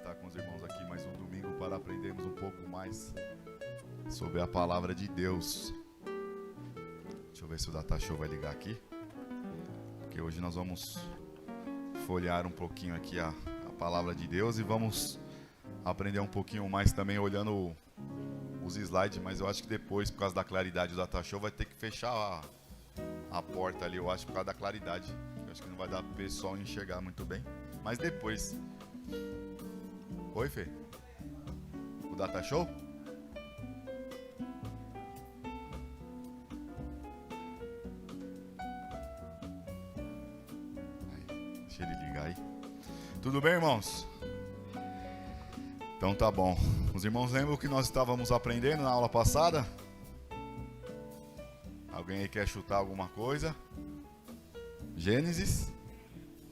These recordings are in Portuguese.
estar com os irmãos aqui mais um domingo para aprendermos um pouco mais sobre a palavra de Deus. Deixa eu ver se o Data Show vai ligar aqui, porque hoje nós vamos folhear um pouquinho aqui a palavra de Deus e vamos aprender um pouquinho mais também olhando os slides, mas eu acho que depois, por causa da claridade do Data Show, vai ter que fechar a porta ali, eu acho, por causa da claridade. Eu acho que não vai dar para o pessoal enxergar muito bem, mas depois. Oi, Fê? O Data Show? Aí, deixa ele ligar aí. Tudo bem, irmãos? Então tá bom. Os irmãos lembram o que nós estávamos aprendendo na aula passada? Alguém aí quer chutar alguma coisa? Gênesis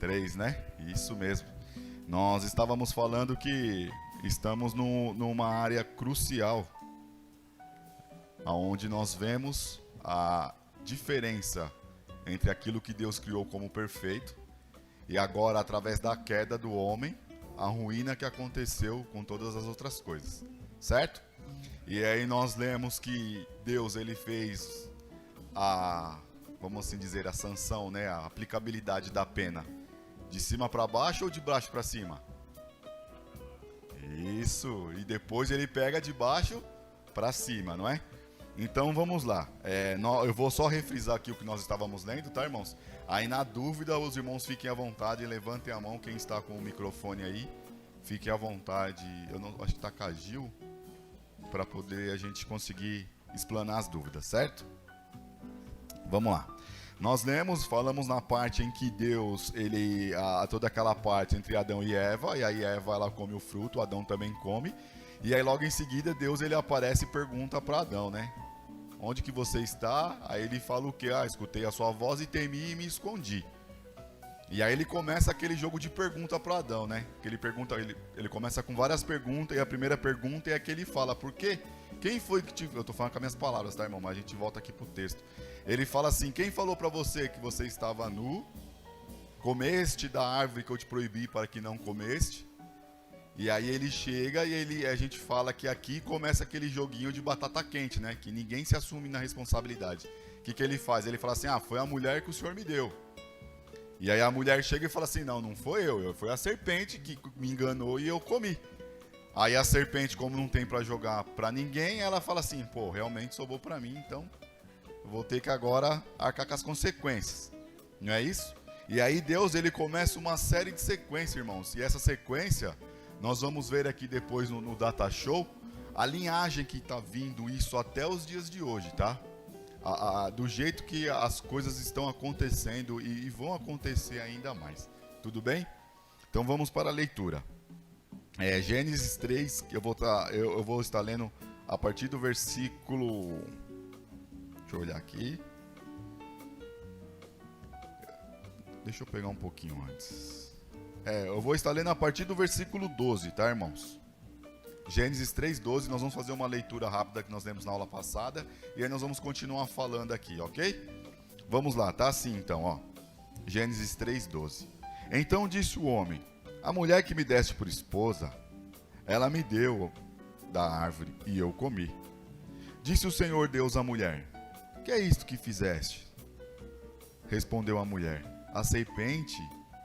3, né? Isso mesmo. Nós estávamos falando que estamos numa área crucial, onde nós vemos a diferença entre aquilo que Deus criou como perfeito e agora, através da queda do homem, a ruína que aconteceu com todas as outras coisas, certo? E aí nós lemos que Deus, ele fez vamos assim dizer, a sanção, né, a aplicabilidade da pena de cima para baixo ou de baixo para cima? Isso, e depois ele pega de baixo para cima, não é? Então vamos lá, eu vou só refrisar aqui o que nós estávamos lendo, tá, irmãos? Aí na dúvida os irmãos fiquem à vontade, levantem a mão, quem está com o microfone aí, fiquem à vontade. Eu não, acho que está com a Gil, para poder a gente conseguir explanar as dúvidas, certo? Vamos lá. Nós falamos na parte em que Deus, toda aquela parte entre Adão e Eva, e aí Eva ela come o fruto, Adão também come, e aí logo em seguida Deus ele aparece e pergunta para Adão, né? Onde que você está? Aí ele fala o quê? Escutei a sua voz e temi e me escondi. E aí ele começa aquele jogo de pergunta para Adão, né? Que ele começa com várias perguntas, e a primeira pergunta é a que ele fala, por quê? Quem foi que te... Eu estou falando com as minhas palavras, tá, irmão? Mas a gente volta aqui pro texto. Ele fala assim, quem falou para você que você estava nu? Comeste da árvore que eu te proibi para que não comeste? E aí ele chega e a gente fala que aqui começa aquele joguinho de batata quente, né? Que ninguém se assume na responsabilidade. O que ele faz? Ele fala assim, foi a mulher que o Senhor me deu. E aí a mulher chega e fala assim, não foi eu, foi a serpente que me enganou e eu comi. Aí a serpente, como não tem para jogar para ninguém, ela fala assim, realmente sobrou para mim, então eu vou ter que agora arcar com as consequências. Não é isso? E aí Deus, ele começa uma série de sequências, irmãos. E essa sequência, nós vamos ver aqui depois no Data Show, a linhagem que está vindo isso até os dias de hoje, tá? Do jeito que as coisas estão acontecendo e vão acontecer ainda mais. Tudo bem? Então vamos para a leitura. Gênesis 3, eu vou estar lendo a partir do versículo... Deixa eu olhar aqui. Deixa eu pegar um pouquinho antes. Eu vou estar lendo a partir do versículo 12, tá, irmãos? Gênesis 3:12, nós vamos fazer uma leitura rápida que nós lemos na aula passada. E aí nós vamos continuar falando aqui, ok? Vamos lá, tá assim então, ó. Gênesis 3:12. Então disse o homem, a mulher que me deste por esposa, ela me deu da árvore e eu comi. Disse o Senhor Deus à mulher, que é isto que fizeste? Respondeu a mulher, a serpente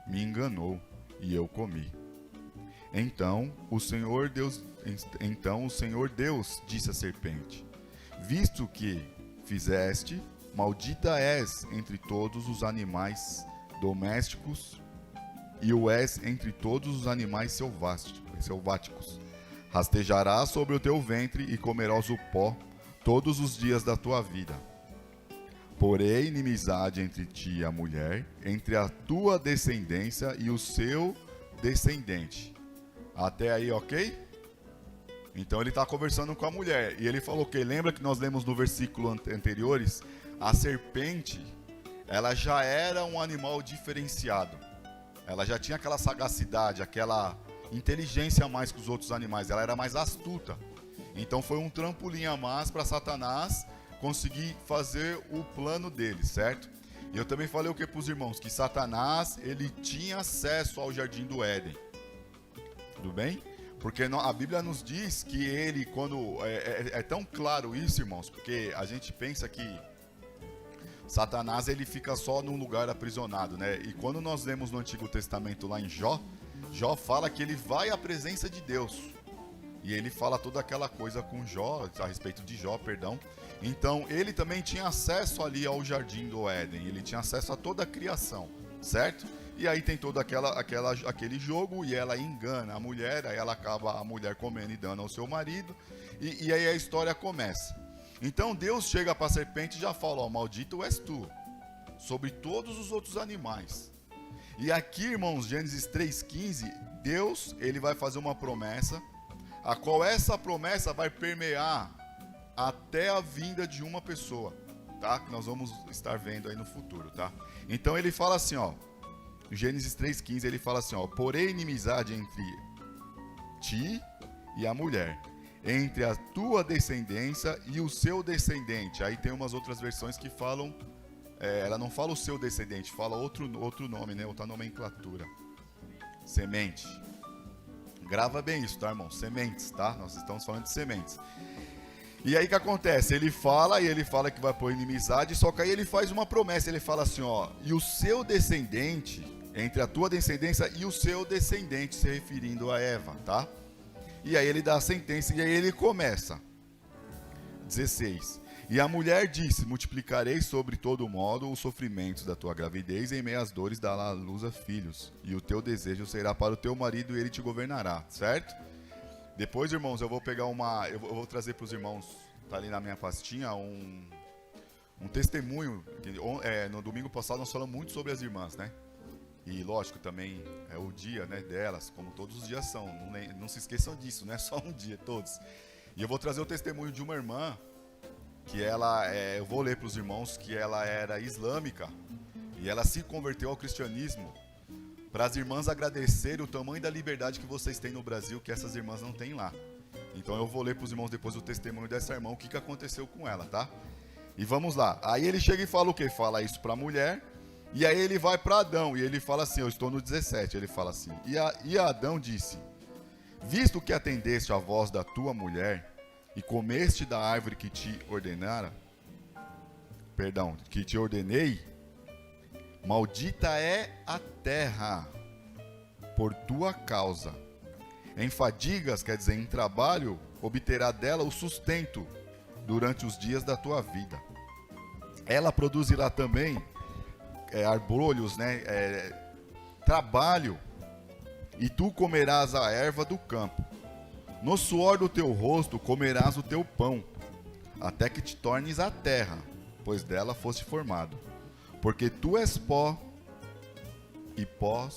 me enganou e eu comi. Então o Senhor Deus disse à serpente, visto que fizeste, maldita és entre todos os animais domésticos e o és entre todos os animais selváticos. Rastejarás sobre o teu ventre e comerás o pó todos os dias da tua vida. Porém, inimizade entre ti e a mulher, entre a tua descendência e o seu descendente. Até aí, ok? Então ele está conversando com a mulher. E ele falou que, lembra que nós lemos no versículo anteriores? A serpente, ela já era um animal diferenciado. Ela já tinha aquela sagacidade, aquela inteligência a mais que os outros animais. Ela era mais astuta. Então foi um trampolim a mais para Satanás conseguir fazer o plano dele, certo? E eu também falei o que para os irmãos? Que Satanás, ele tinha acesso ao Jardim do Éden. Tudo bem? Porque a Bíblia nos diz que ele, quando... É tão claro isso, irmãos, porque a gente pensa que Satanás, ele fica só num lugar aprisionado, né? E quando nós lemos no Antigo Testamento, lá em Jó, Jó fala que ele vai à presença de Deus. E ele fala toda aquela coisa com Jó, a respeito de Jó, perdão. Então, ele também tinha acesso ali ao Jardim do Éden. Ele tinha acesso a toda a criação, certo? E aí tem todo aquele jogo, e ela engana a mulher, aí ela acaba a mulher comendo e dando ao seu marido, e aí a história começa. Então Deus chega para a serpente e já fala, ó, maldito és tu, sobre todos os outros animais. E aqui, irmãos, Gênesis 3,15, Deus, ele vai fazer uma promessa, a qual essa promessa vai permear até a vinda de uma pessoa, tá? Que nós vamos estar vendo aí no futuro, tá? Então ele fala assim, ó, Gênesis 3,15, ele fala assim, ó, porém inimizade entre ti e a mulher, entre a tua descendência e o seu descendente. Aí tem umas outras versões que falam, ela não fala o seu descendente, fala outro nome, né, outra nomenclatura. Semente. Grava bem isso, tá, irmão? Sementes, tá? Nós estamos falando de sementes. E aí o que acontece? Ele fala que vai pôr inimizade, só que aí ele faz uma promessa, ele fala assim, ó, e o seu descendente, entre a tua descendência e o seu descendente, se referindo a Eva, tá? E aí ele dá a sentença, e aí ele começa. 16. E a mulher disse, multiplicarei sobre todo modo os sofrimentos da tua gravidez, e em meio às dores dará à luz a filhos, e o teu desejo será para o teu marido, e ele te governará, certo? Depois, irmãos, eu vou pegar eu vou trazer para os irmãos, tá ali na minha pastinha, um testemunho. No domingo passado nós falamos muito sobre as irmãs, né? E lógico, também é o dia, né, delas, como todos os dias são. Não se esqueçam disso, não é só um dia, todos. E eu vou trazer o testemunho de uma irmã, que eu vou ler para os irmãos, que ela era islâmica, e ela se converteu ao cristianismo, para as irmãs agradecerem o tamanho da liberdade que vocês têm no Brasil, que essas irmãs não têm lá. Então eu vou ler para os irmãos depois o testemunho dessa irmã, o que aconteceu com ela, tá? E vamos lá. Aí ele chega e fala o quê? Fala isso para a mulher, e aí ele vai para Adão, e ele fala assim, eu estou no 17, ele fala assim, e Adão disse, visto que atendeste à voz da tua mulher, e comeste da árvore que te ordenei, maldita é a terra por tua causa. Em fadigas, quer dizer, em trabalho, obterá dela o sustento durante os dias da tua vida. Ela produzirá também arbrolhos, né, trabalho, e tu comerás a erva do campo. No suor do teu rosto comerás o teu pão, até que te tornes a terra, pois dela foste formado. Porque tu és pó, e pó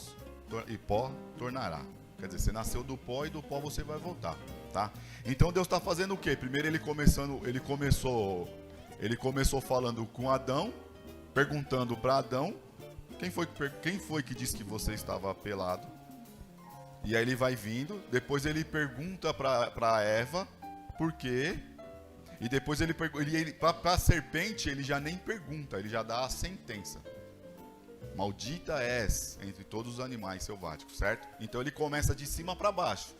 tornará. Quer dizer, você nasceu do pó e do pó você vai voltar, tá? Então Deus está fazendo o quê? Primeiro ele começou falando com Adão, perguntando para Adão, quem foi que disse que você estava pelado? E aí ele vai vindo, depois ele pergunta para Eva, por quê? E depois para a serpente ele já nem pergunta, ele já dá a sentença. Maldita és entre todos os animais selváticos, certo? Então ele começa de cima para baixo,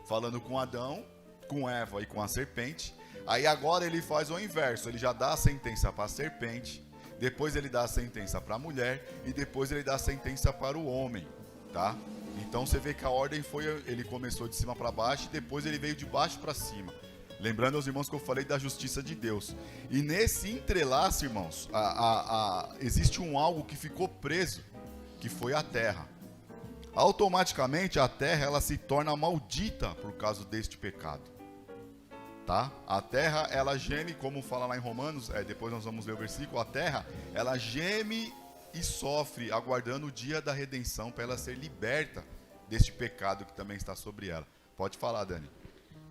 falando com Adão, com Eva e com a serpente. Aí agora ele faz o inverso, ele já dá a sentença para a serpente, depois ele dá a sentença para a mulher e depois ele dá a sentença para o homem, tá? Então você vê que a ordem ele começou de cima para baixo e depois ele veio de baixo para cima. Lembrando aos irmãos que eu falei da justiça de Deus. E nesse entrelaço, irmãos, existe algo que ficou preso, que foi a terra. Automaticamente a terra ela se torna maldita por causa deste pecado. Tá? A terra ela geme, como fala lá em Romanos, depois nós vamos ler o versículo, a terra ela geme e sofre, aguardando o dia da redenção para ela ser liberta deste pecado que também está sobre ela. Pode falar, Dani.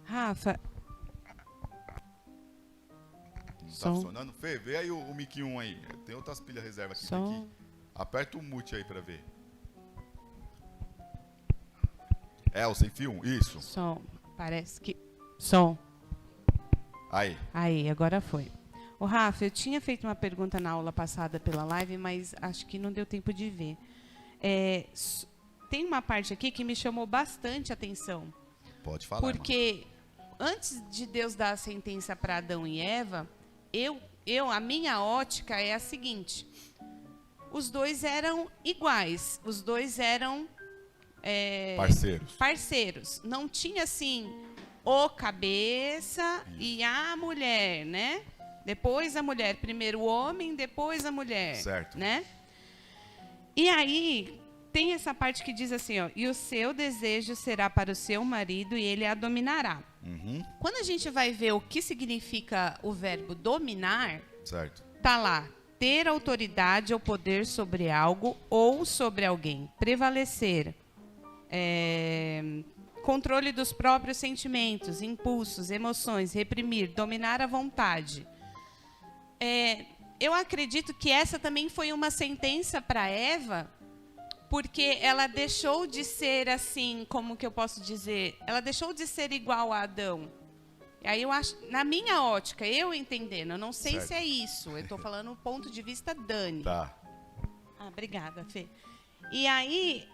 Rafa. Não está funcionando? Fê, vê aí o mic 1 aí. Tem outras pilhas reserva aqui. Aqui. Aperta o mute aí para ver. O sem fio 1, isso. Som, parece que... Som. Aí, agora foi. Ô, Rafa, eu tinha feito uma pergunta na aula passada pela live, mas acho que não deu tempo de ver. Tem uma parte aqui que me chamou bastante atenção. Pode falar, Porque antes de Deus dar a sentença para Adão e Eva, a minha ótica é a seguinte: os dois eram iguais, os dois eram parceiros. Não tinha assim o cabeça e a mulher, né? Depois a mulher, primeiro o homem, depois a mulher, certo, né? E aí tem essa parte que diz assim, ó, e o seu desejo será para o seu marido e ele a dominará. Uhum. Quando a gente vai ver o que significa o verbo dominar, certo, tá lá, ter autoridade ou poder sobre algo ou sobre alguém, prevalecer, controle dos próprios sentimentos, impulsos, emoções, reprimir, dominar a vontade. Eu acredito que essa também foi uma sentença para Eva, porque ela deixou de ser assim, como que eu posso dizer? Ela deixou de ser igual a Adão. E aí eu acho, na minha ótica, eu entendendo, eu não sei certo, se é isso, eu estou falando do ponto de vista Dani. tá, Obrigada, Fê. E aí,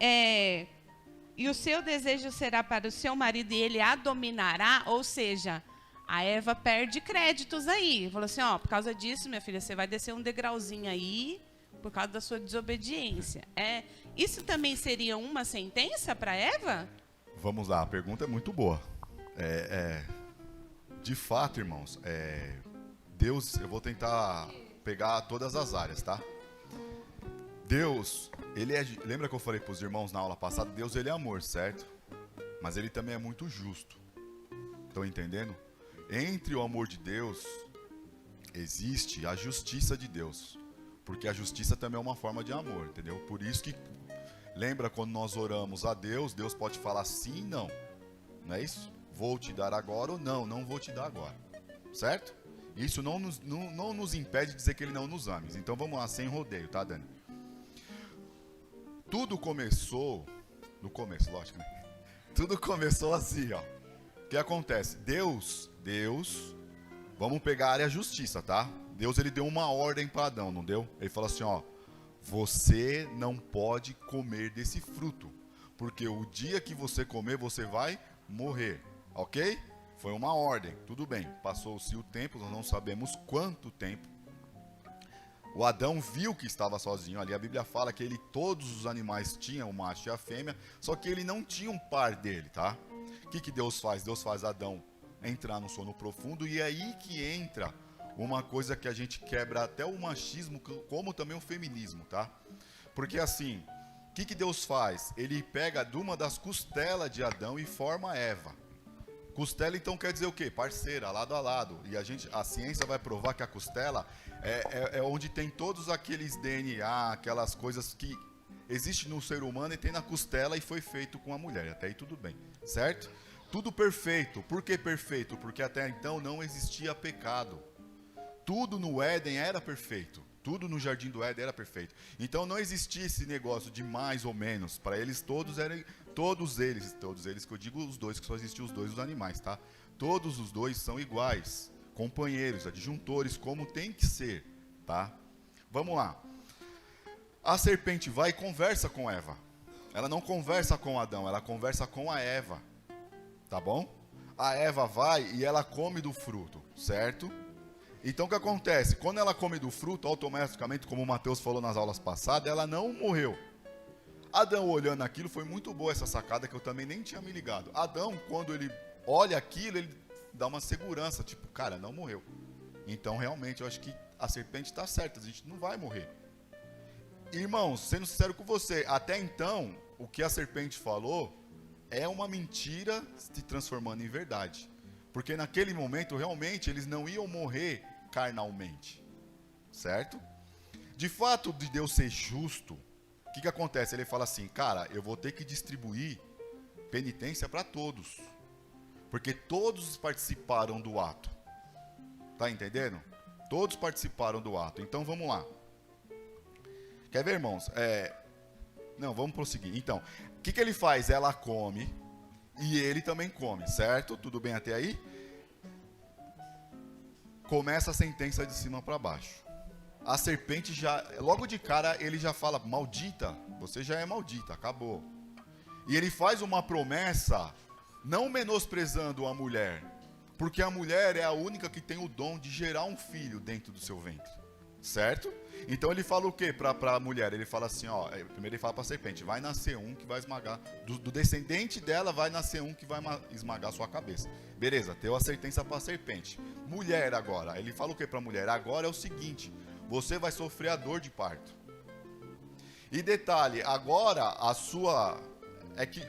e o seu desejo será para o seu marido e ele a dominará, ou seja, a Eva perde créditos aí. Falou assim, ó, por causa disso, minha filha, você vai descer um degrauzinho aí, por causa da sua desobediência. Isso também seria uma sentença para Eva? vamos lá, a pergunta é muito boa. De fato, irmãos, Deus, eu vou tentar pegar todas as áreas, tá? Deus, lembra que eu falei para os irmãos na aula passada, Deus ele é amor, certo? Mas ele também é muito justo. Estão entendendo? Entre o amor de Deus, existe a justiça de Deus. Porque a justiça também é uma forma de amor, entendeu? Por isso que, lembra quando nós oramos a Deus, Deus pode falar sim e não. Não é isso? Vou te dar agora ou não vou te dar agora. Certo? Isso não nos impede de dizer que ele não nos ama. Então vamos lá, sem rodeio, tá, Dani? Tudo começou, no começo, lógico, né? Tudo começou assim, ó. O que acontece? Deus, vamos pegar a área justiça, tá? Deus, ele deu uma ordem para Adão, não deu? Ele falou assim, ó, você não pode comer desse fruto, porque o dia que você comer, você vai morrer, ok? Foi uma ordem, tudo bem. Passou-se o tempo, nós não sabemos quanto tempo. O Adão viu que estava sozinho ali. A Bíblia fala que todos os animais tinham o macho e a fêmea, só que ele não tinha um par dele, tá? O que Deus faz? Deus faz Adão entrar no sono profundo, e é aí que entra uma coisa que a gente quebra até o machismo, como também o feminismo, tá? Porque assim, o que Deus faz? Ele pega de uma das costelas de Adão e forma Eva. Costela então quer dizer o quê? Parceira, lado a lado. E a ciência vai provar que a costela é onde tem todos aqueles DNA, aquelas coisas que existem no ser humano e tem na costela e foi feito com a mulher. Até aí tudo bem, certo? Tudo perfeito. Por que perfeito? Porque até então não existia pecado. Tudo no Éden era perfeito. Tudo no jardim do Éden era perfeito. Então não existia esse negócio de mais ou menos. Para eles todos eles que eu digo os dois, que só existiam os dois os animais, tá? Todos os dois são iguais, companheiros, adjuntores, como tem que ser, tá? Vamos lá. A serpente vai e conversa com Eva. Ela não conversa com Adão, ela conversa com a Eva, tá bom? A Eva vai e ela come do fruto, certo? Então o que acontece? Quando ela come do fruto, automaticamente, como o Mateus falou nas aulas passadas, ela não morreu. Adão olhando aquilo, foi muito boa essa sacada que eu também nem tinha me ligado. Adão, quando ele olha aquilo, ele dá uma segurança, tipo, cara, não morreu. Então realmente eu acho que a serpente está certa, a gente não vai morrer. Irmãos, sendo sincero com você, até então, o que a serpente falou é uma mentira se transformando em verdade. Porque naquele momento, realmente, eles não iam morrer carnalmente. Certo? De fato, de Deus ser justo, o que acontece? Ele fala assim, cara, eu vou ter que distribuir penitência para todos. Porque todos participaram do ato. Tá entendendo? Todos participaram do ato. Então, vamos lá. Quer ver, irmãos? Não, vamos prosseguir. Então, o que ele faz? Ela come e ele também come, certo? Tudo bem até aí? Começa a sentença de cima para baixo. A serpente já, logo de cara, ele já fala, maldita, você já é maldita, acabou. E ele faz uma promessa Não menosprezando a mulher, porque a mulher é a única que tem o dom de gerar um filho dentro do seu ventre, certo? Então ele fala o que para a mulher? Ele fala assim, ó, primeiro ele fala para a serpente, vai nascer um que vai esmagar, do descendente dela vai nascer um que vai esmagar a sua cabeça. Beleza, deu a sentença para a serpente. Mulher agora, ele fala o que para a mulher? Agora é o seguinte, você vai sofrer a dor de parto. E detalhe, agora a sua, é que,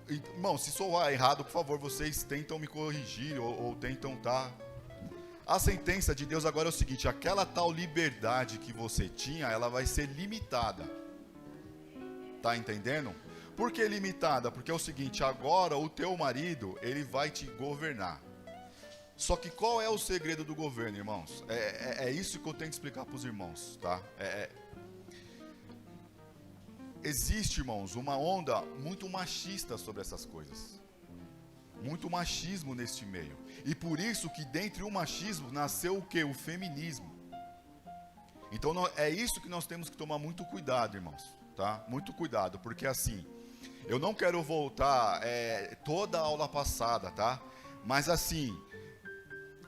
irmão, se soar errado, por favor, vocês tentam me corrigir ou tentam A sentença de Deus agora é o seguinte, aquela tal liberdade que você tinha, ela vai ser limitada. Tá entendendo? Por que limitada? Porque é o seguinte, agora o teu marido, ele vai te governar. Só que qual é o segredo do governo, irmãos? É isso que eu tenho que explicar para os irmãos, tá? Existe, irmãos, uma onda muito machista sobre essas coisas. Muito machismo neste meio. E por isso que dentre o machismo nasceu o quê? O feminismo. Então é isso que nós temos que tomar muito cuidado, irmãos. Tá? Muito cuidado, porque assim, eu não quero voltar toda a aula passada, tá? Mas assim,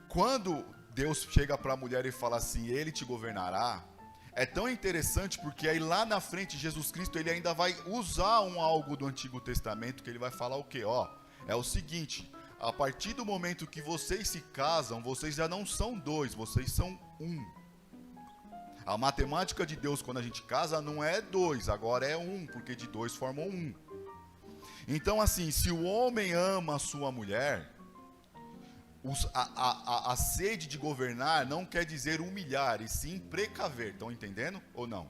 quando Deus chega para a mulher e fala assim, ele te governará, é tão interessante porque aí lá na frente Jesus Cristo ele ainda vai usar algo do Antigo Testamento que ele vai falar o quê? Ó, é o seguinte, a partir do momento que vocês se casam, vocês já não são dois, vocês são um. A matemática de Deus quando a gente casa não é dois, agora é um, porque de dois formam um. Então assim, se o homem ama a sua mulher, a sede de governar não quer dizer humilhar, e sim precaver, estão entendendo ou não?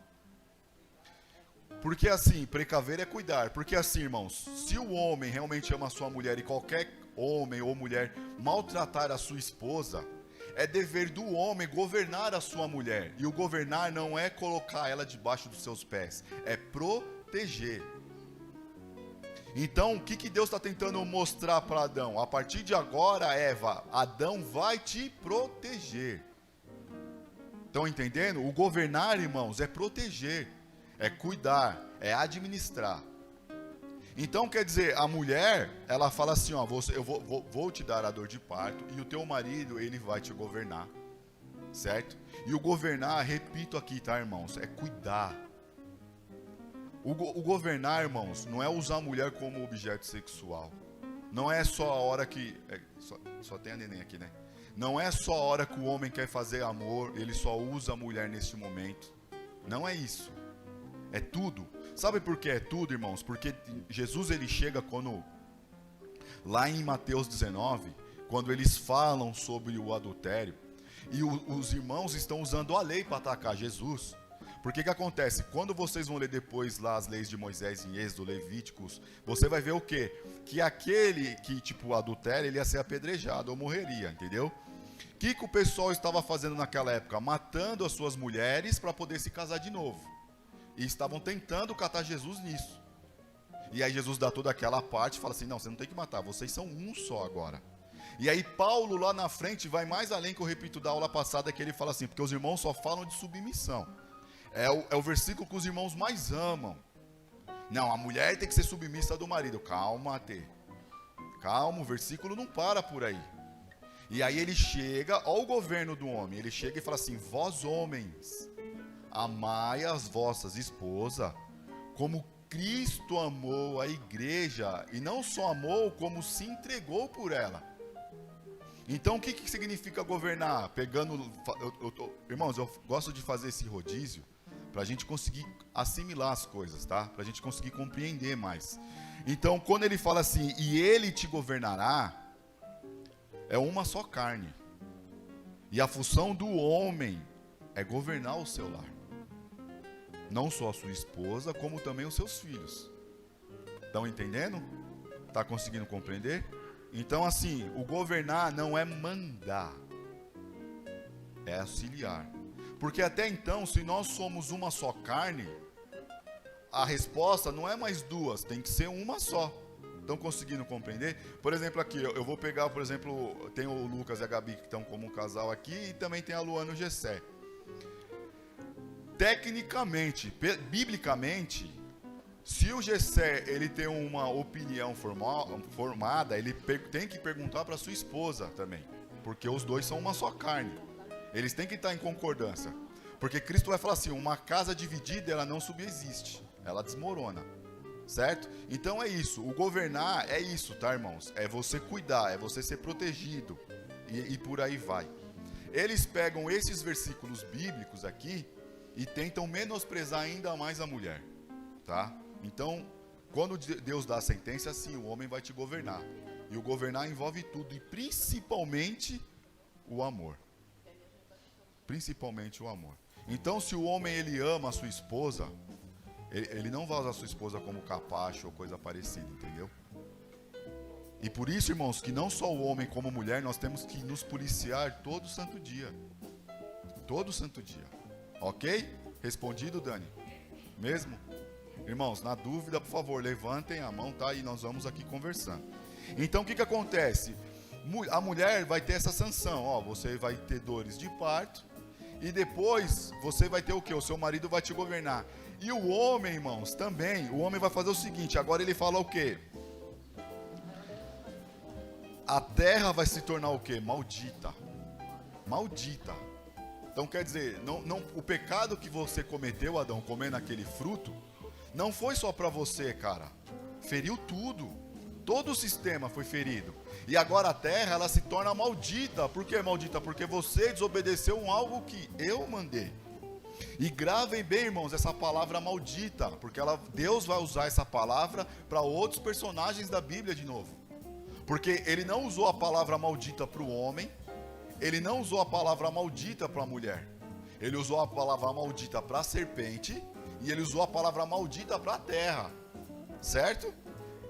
Porque assim, precaver é cuidar, porque assim, irmãos, se o homem realmente ama a sua mulher e qualquer homem ou mulher maltratar a sua esposa, é dever do homem governar a sua mulher, e o governar não é colocar ela debaixo dos seus pés, é proteger. Então, o que Deus está tentando mostrar para Adão? A partir de agora, Eva, Adão vai te proteger. Estão entendendo? O governar, irmãos, é proteger, é cuidar, é administrar. Então, quer dizer, a mulher, ela fala assim, ó, eu vou te dar a dor de parto, e o teu marido, ele vai te governar, certo? E o governar, repito aqui, tá, irmãos, é cuidar. O governar, irmãos, não é usar a mulher como objeto sexual. Não é só a hora que... Só tem a neném aqui, né? Não é só a hora que o homem quer fazer amor, ele só usa a mulher nesse momento. Não é isso. É tudo. Sabe por que é tudo, irmãos? Porque Jesus, ele chega quando... Lá em Mateus 19, quando eles falam sobre o adultério, e os irmãos estão usando a lei para atacar Jesus... Porque que acontece? Quando vocês vão ler depois lá as leis de Moisés em Êxodo, Levíticos, você vai ver o quê? Que aquele que, adultério, ele ia ser apedrejado ou morreria, entendeu? O que o pessoal estava fazendo naquela época? Matando as suas mulheres para poder se casar de novo. E estavam tentando catar Jesus nisso. E aí Jesus dá toda aquela parte e fala assim, não, você não tem que matar, vocês são um só agora. E aí Paulo lá na frente vai mais além, que eu repito da aula passada, que ele fala assim, porque os irmãos só falam de submissão. É o versículo que os irmãos mais amam. Não, a mulher tem que ser submissa do marido. Calma, Tê. Calma, o versículo não para por aí. E aí ele chega, ó o governo do homem. Ele chega e fala assim, vós homens, amai as vossas esposas, como Cristo amou a igreja. E não só amou, como se entregou por ela. Então o que significa governar? Irmãos, eu gosto de fazer esse rodízio para a gente conseguir assimilar as coisas, tá? Para a gente conseguir compreender mais. Então, quando ele fala assim, e ele te governará, é uma só carne. E a função do homem é governar o seu lar. Não só a sua esposa, como também os seus filhos. Estão entendendo? Está conseguindo compreender? Então, assim, o governar não é mandar, é auxiliar. Porque até então, se nós somos uma só carne, a resposta não é mais duas, tem que ser uma só. Estão conseguindo compreender? Por exemplo, aqui, eu vou pegar, por exemplo, tem o Lucas e a Gabi que estão como um casal aqui, e também tem a Luana e o Gessé. Tecnicamente, biblicamente, Se o Gesser, ele tem uma opinião formada, ele tem que perguntar para sua esposa também. Porque os dois são uma só carne. Eles têm que estar em concordância. Porque Cristo vai falar assim, uma casa dividida, ela não subsiste. Ela desmorona. Certo? Então é isso. O governar é isso, tá, irmãos? É você cuidar, é você ser protegido. E por aí vai. Eles pegam esses versículos bíblicos aqui e tentam menosprezar ainda mais a mulher. Tá? Então, quando Deus dá a sentença, assim, o homem vai te governar. E o governar envolve tudo, e principalmente o amor. Principalmente o amor. Então, se o homem ele ama a sua esposa, ele não vai usar a sua esposa como capacho ou coisa parecida, entendeu? E por isso, irmãos, que não só o homem como a mulher, nós temos que nos policiar todo santo dia. Todo santo dia. Ok? Respondido, Dani? Mesmo? Irmãos, na dúvida, por favor, levantem a mão, tá? E nós vamos aqui conversando. Então, o que acontece? A mulher vai ter essa sanção, ó, você vai ter dores de parto, e depois você vai ter o quê? O seu marido vai te governar. E o homem, irmãos, também, o homem vai fazer o seguinte, agora ele fala o quê? A terra vai se tornar o quê? Maldita. Maldita. Então, quer dizer, o pecado que você cometeu, Adão, comendo aquele fruto, não foi só para você, cara. Feriu tudo. Todo o sistema foi ferido. E agora a terra, ela se torna maldita. Por que maldita? Porque você desobedeceu algo que eu mandei. E gravem bem, irmãos, essa palavra maldita. Porque Deus vai usar essa palavra para outros personagens da Bíblia de novo. Porque ele não usou a palavra maldita para o homem. Ele não usou a palavra maldita para a mulher. Ele usou a palavra maldita para a serpente. E ele usou a palavra maldita para a terra. Certo?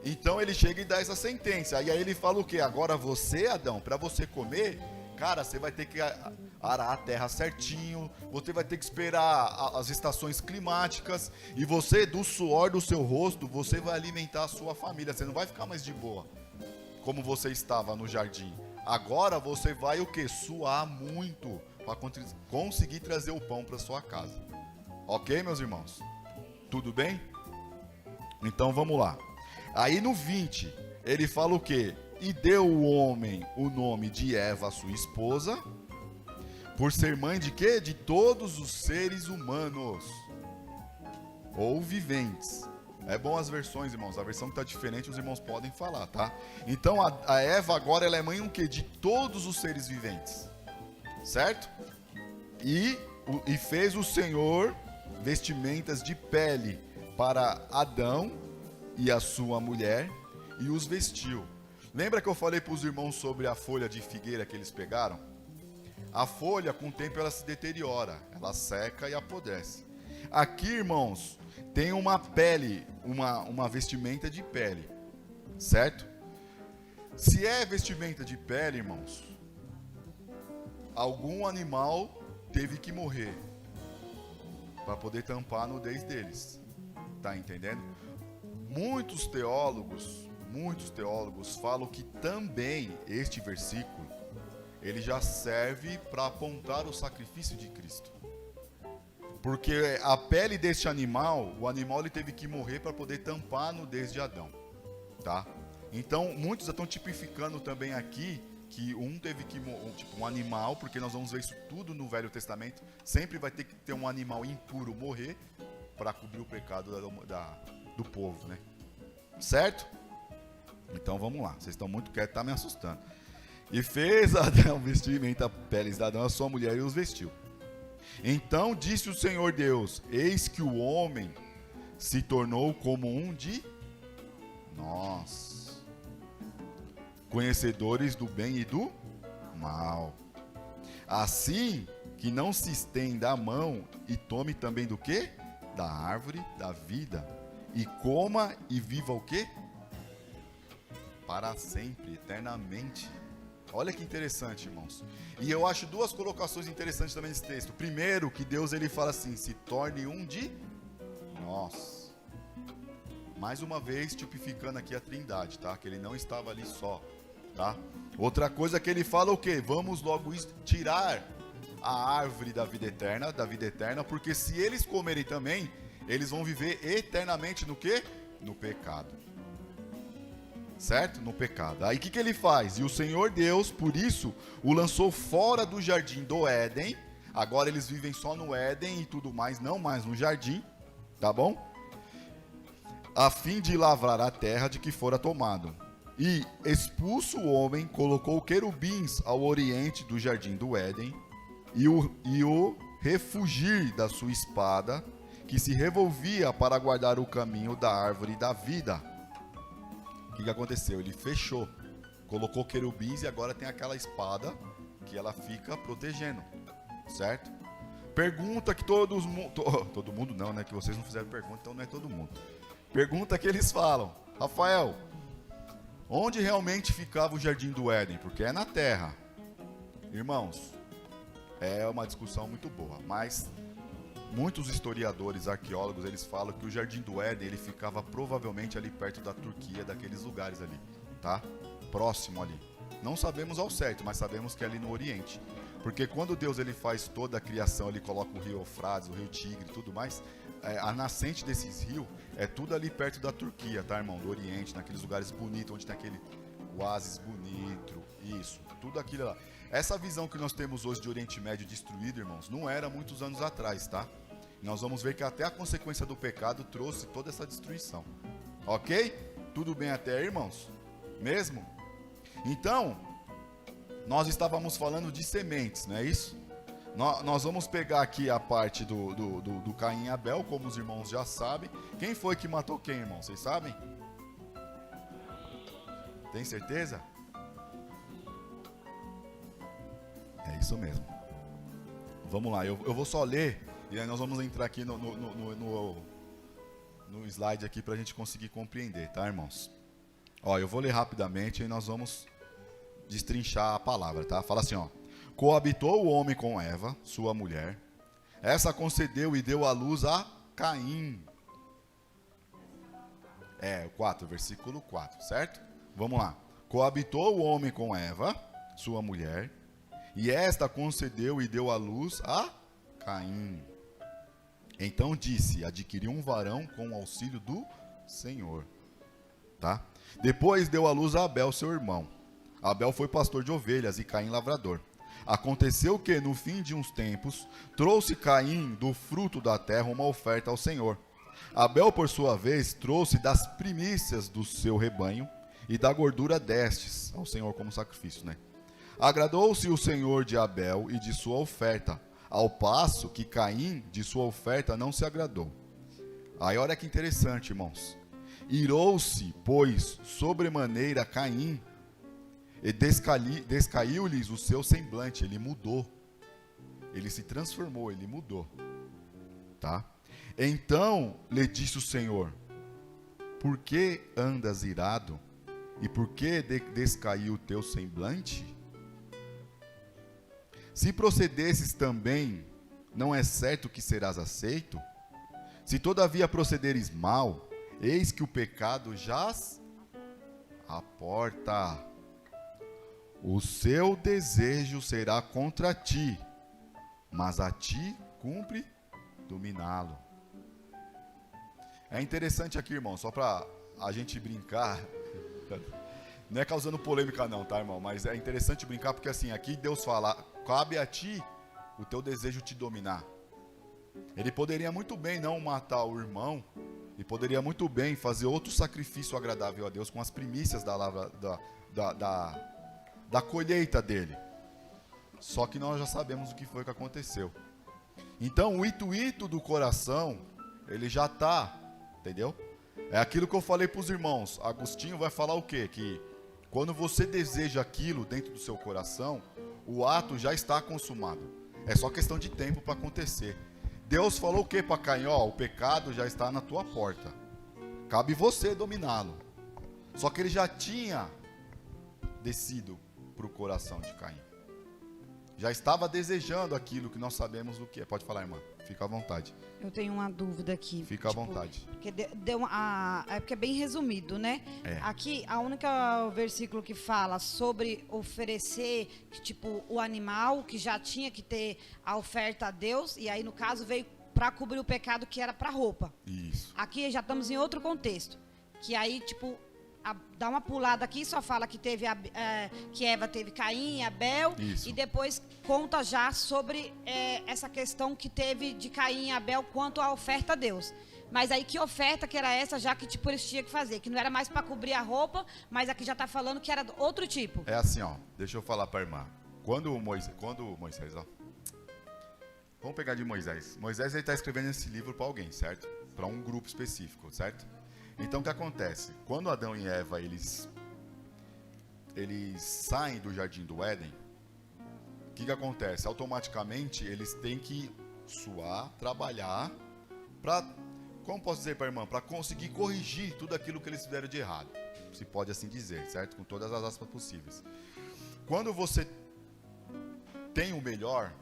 Então ele chega e dá essa sentença. E aí ele fala o quê? Agora você, Adão, para você comer, cara, você vai ter que arar a terra certinho. Você vai ter que esperar as estações climáticas. E você, do suor do seu rosto, você vai alimentar a sua família. Você não vai ficar mais de boa, como você estava no jardim. Agora você vai o quê? Suar muito para conseguir trazer o pão para sua casa. Ok, meus irmãos? Tudo bem? Então vamos lá. Aí no 20, ele fala o quê? E deu o homem o nome de Eva, sua esposa, por ser mãe de quê? De todos os seres humanos, ou viventes. É bom as versões, irmãos. A versão que está diferente, os irmãos podem falar, tá? Então a Eva agora, ela é mãe o quê? De todos os seres viventes. Certo? E fez o Senhor vestimentas de pele para Adão e a sua mulher, e os vestiu. Lembra que eu falei para os irmãos sobre a folha de figueira que eles pegaram? A folha, com o tempo, ela se deteriora, ela seca e apodrece. Aqui, irmãos, tem uma pele, uma vestimenta de pele, certo? Se é vestimenta de pele, irmãos, algum animal teve que morrer para poder tampar a nudez deles. Tá entendendo? Muitos teólogos falam que também este versículo, ele já serve para apontar o sacrifício de Cristo. Porque a pele deste animal, o animal ele teve que morrer para poder tampar a nudez de Adão. Tá? Então, muitos estão tipificando também aqui que teve que morrer, tipo um animal, porque nós vamos ver isso tudo no Velho Testamento, sempre vai ter que ter um animal impuro morrer para cobrir o pecado do povo, né? Certo? Então vamos lá, vocês estão muito quietos, tá me assustando. E fez Adão vestimenta peles de Adão, a sua mulher, e os vestiu. Então disse o Senhor Deus: eis que o homem se tornou como um de nós, conhecedores do bem e do mal. Assim que não se estenda a mão e tome também do quê? Da árvore da vida, e coma e viva o quê? Para sempre, eternamente. Olha que interessante, irmãos. E eu acho duas colocações interessantes também nesse texto. Primeiro, que Deus ele fala assim: se torne um de nós. Mais uma vez tipificando aqui a Trindade, tá? Que ele não estava ali só, tá? Outra coisa que ele fala o quê? Vamos logo tirar a árvore da vida eterna, porque se eles comerem também, eles vão viver eternamente no quê? No pecado. Certo? No pecado. Aí o que ele faz? E o Senhor Deus, por isso, o lançou fora do jardim do Éden. Agora eles vivem só no Éden e tudo mais, não mais no jardim. Tá bom? A fim de lavrar a terra de que fora tomado. E, expulso o homem, colocou querubins ao oriente do jardim do Éden, e o refugir da sua espada, que se revolvia para guardar o caminho da árvore da vida. O que aconteceu? Ele fechou, colocou querubins e agora tem aquela espada que ela fica protegendo, certo? Pergunta que todo mundo não, né? Que vocês não fizeram pergunta, então não é todo mundo. Pergunta que eles falam: Rafael, onde realmente ficava o jardim do Éden? Porque é na terra. Irmãos, é uma discussão muito boa, mas muitos historiadores, arqueólogos, eles falam que o jardim do Éden, ele ficava provavelmente ali perto da Turquia, daqueles lugares ali, tá? Próximo ali. Não sabemos ao certo, mas sabemos que é ali no Oriente. Porque quando Deus ele faz toda a criação, ele coloca o rio Eufrates, o rio Tigre e tudo mais, a nascente desses rios é tudo ali perto da Turquia, tá, irmão? Do Oriente, naqueles lugares bonitos, onde tem aquele oásis bonito, isso, tudo aquilo lá. Essa visão que nós temos hoje de Oriente Médio destruído, irmãos, não era muitos anos atrás, tá? Nós vamos ver que até a consequência do pecado trouxe toda essa destruição. Ok? Tudo bem até aí, irmãos? Mesmo? Então, nós estávamos falando de sementes, não é isso? Nós vamos pegar aqui a parte do Caim e Abel, como os irmãos já sabem. Quem foi que matou quem, irmão? Vocês sabem? Tem certeza? É isso mesmo. Vamos lá, eu vou só ler e aí nós vamos entrar aqui no slide aqui para a gente conseguir compreender, tá, irmãos? Ó, eu vou ler rapidamente e nós vamos destrinchar a palavra, tá? Fala assim, ó: coabitou o homem com Eva, sua mulher. Essa concedeu e deu à luz a Caim. É, 4, versículo 4, certo? Vamos lá. Coabitou o homem com Eva, sua mulher, e esta concedeu e deu à luz a Caim. Então disse: adquiri um varão com o auxílio do Senhor. Tá? Depois deu à luz a Abel, seu irmão. Abel foi pastor de ovelhas e Caim lavrador. Aconteceu que, no fim de uns tempos, trouxe Caim do fruto da terra uma oferta ao Senhor. Abel, por sua vez, trouxe das primícias do seu rebanho e da gordura destes ao Senhor como sacrifício, né? Agradou-se o Senhor de Abel e de sua oferta, ao passo que Caim de sua oferta não se agradou. Aí olha que interessante, irmãos. Irou-se, pois, sobremaneira Caim, e descaiu-lhes o seu semblante. Ele mudou, ele se transformou, ele mudou, tá? Então lhe disse o Senhor: por que andas irado? E por que descaiu o teu semblante? Se procedesses também, não é certo que serás aceito? Se todavia procederes mal, eis que o pecado jaz à porta. O seu desejo será contra ti, mas a ti cumpre dominá-lo. É interessante aqui, irmão, só para a gente brincar. Não é causando polêmica não, tá, irmão? Mas é interessante brincar porque assim, aqui Deus fala: cabe a ti o teu desejo te dominar. Ele poderia muito bem não matar o irmão, e poderia muito bem fazer outro sacrifício agradável a Deus com as primícias da colheita dele. Só que nós já sabemos o que foi que aconteceu. Então o intuito do coração, ele já está, entendeu? É aquilo que eu falei para os irmãos. Agostinho vai falar o quê? Que quando você deseja aquilo dentro do seu coração, o ato já está consumado. É só questão de tempo para acontecer. Deus falou o quê para Caim? Ó, o pecado já está na tua porta. Cabe você dominá-lo. Só que ele já tinha descido para o coração de Caim. Já estava desejando aquilo que nós sabemos o que é. Pode falar, irmã. Fica à vontade. Eu tenho uma dúvida aqui. Fica à vontade. Porque é porque é bem resumido, né? É. Aqui, a única versículo que fala sobre oferecer, tipo, o animal, que já tinha que ter a oferta a Deus, e aí, no caso, veio para cobrir o pecado que era para roupa. Isso. Aqui já estamos em outro contexto. Que aí, tipo, dá uma pulada aqui, só fala que teve que Eva teve Caim e Abel. Isso. E depois conta já sobre essa questão que teve de Caim e Abel quanto à oferta a Deus. Mas aí que oferta que era essa, já que tipo eles tinham que fazer? Que não era mais para cobrir a roupa, mas aqui já está falando que era outro tipo. É assim, ó. Deixa eu falar para a irmã. Quando Moisés, ó. Vamos pegar de Moisés. Moisés, ele está escrevendo esse livro para alguém, certo? Para um grupo específico, certo? Então, o que acontece? Quando Adão e Eva, eles saem do jardim do Éden, o que acontece? Automaticamente, eles têm que suar, trabalhar, para, como posso dizer para a irmã? Para conseguir corrigir tudo aquilo que eles fizeram de errado. Se pode assim dizer, certo? Com todas as aspas possíveis. Quando você tem o melhor,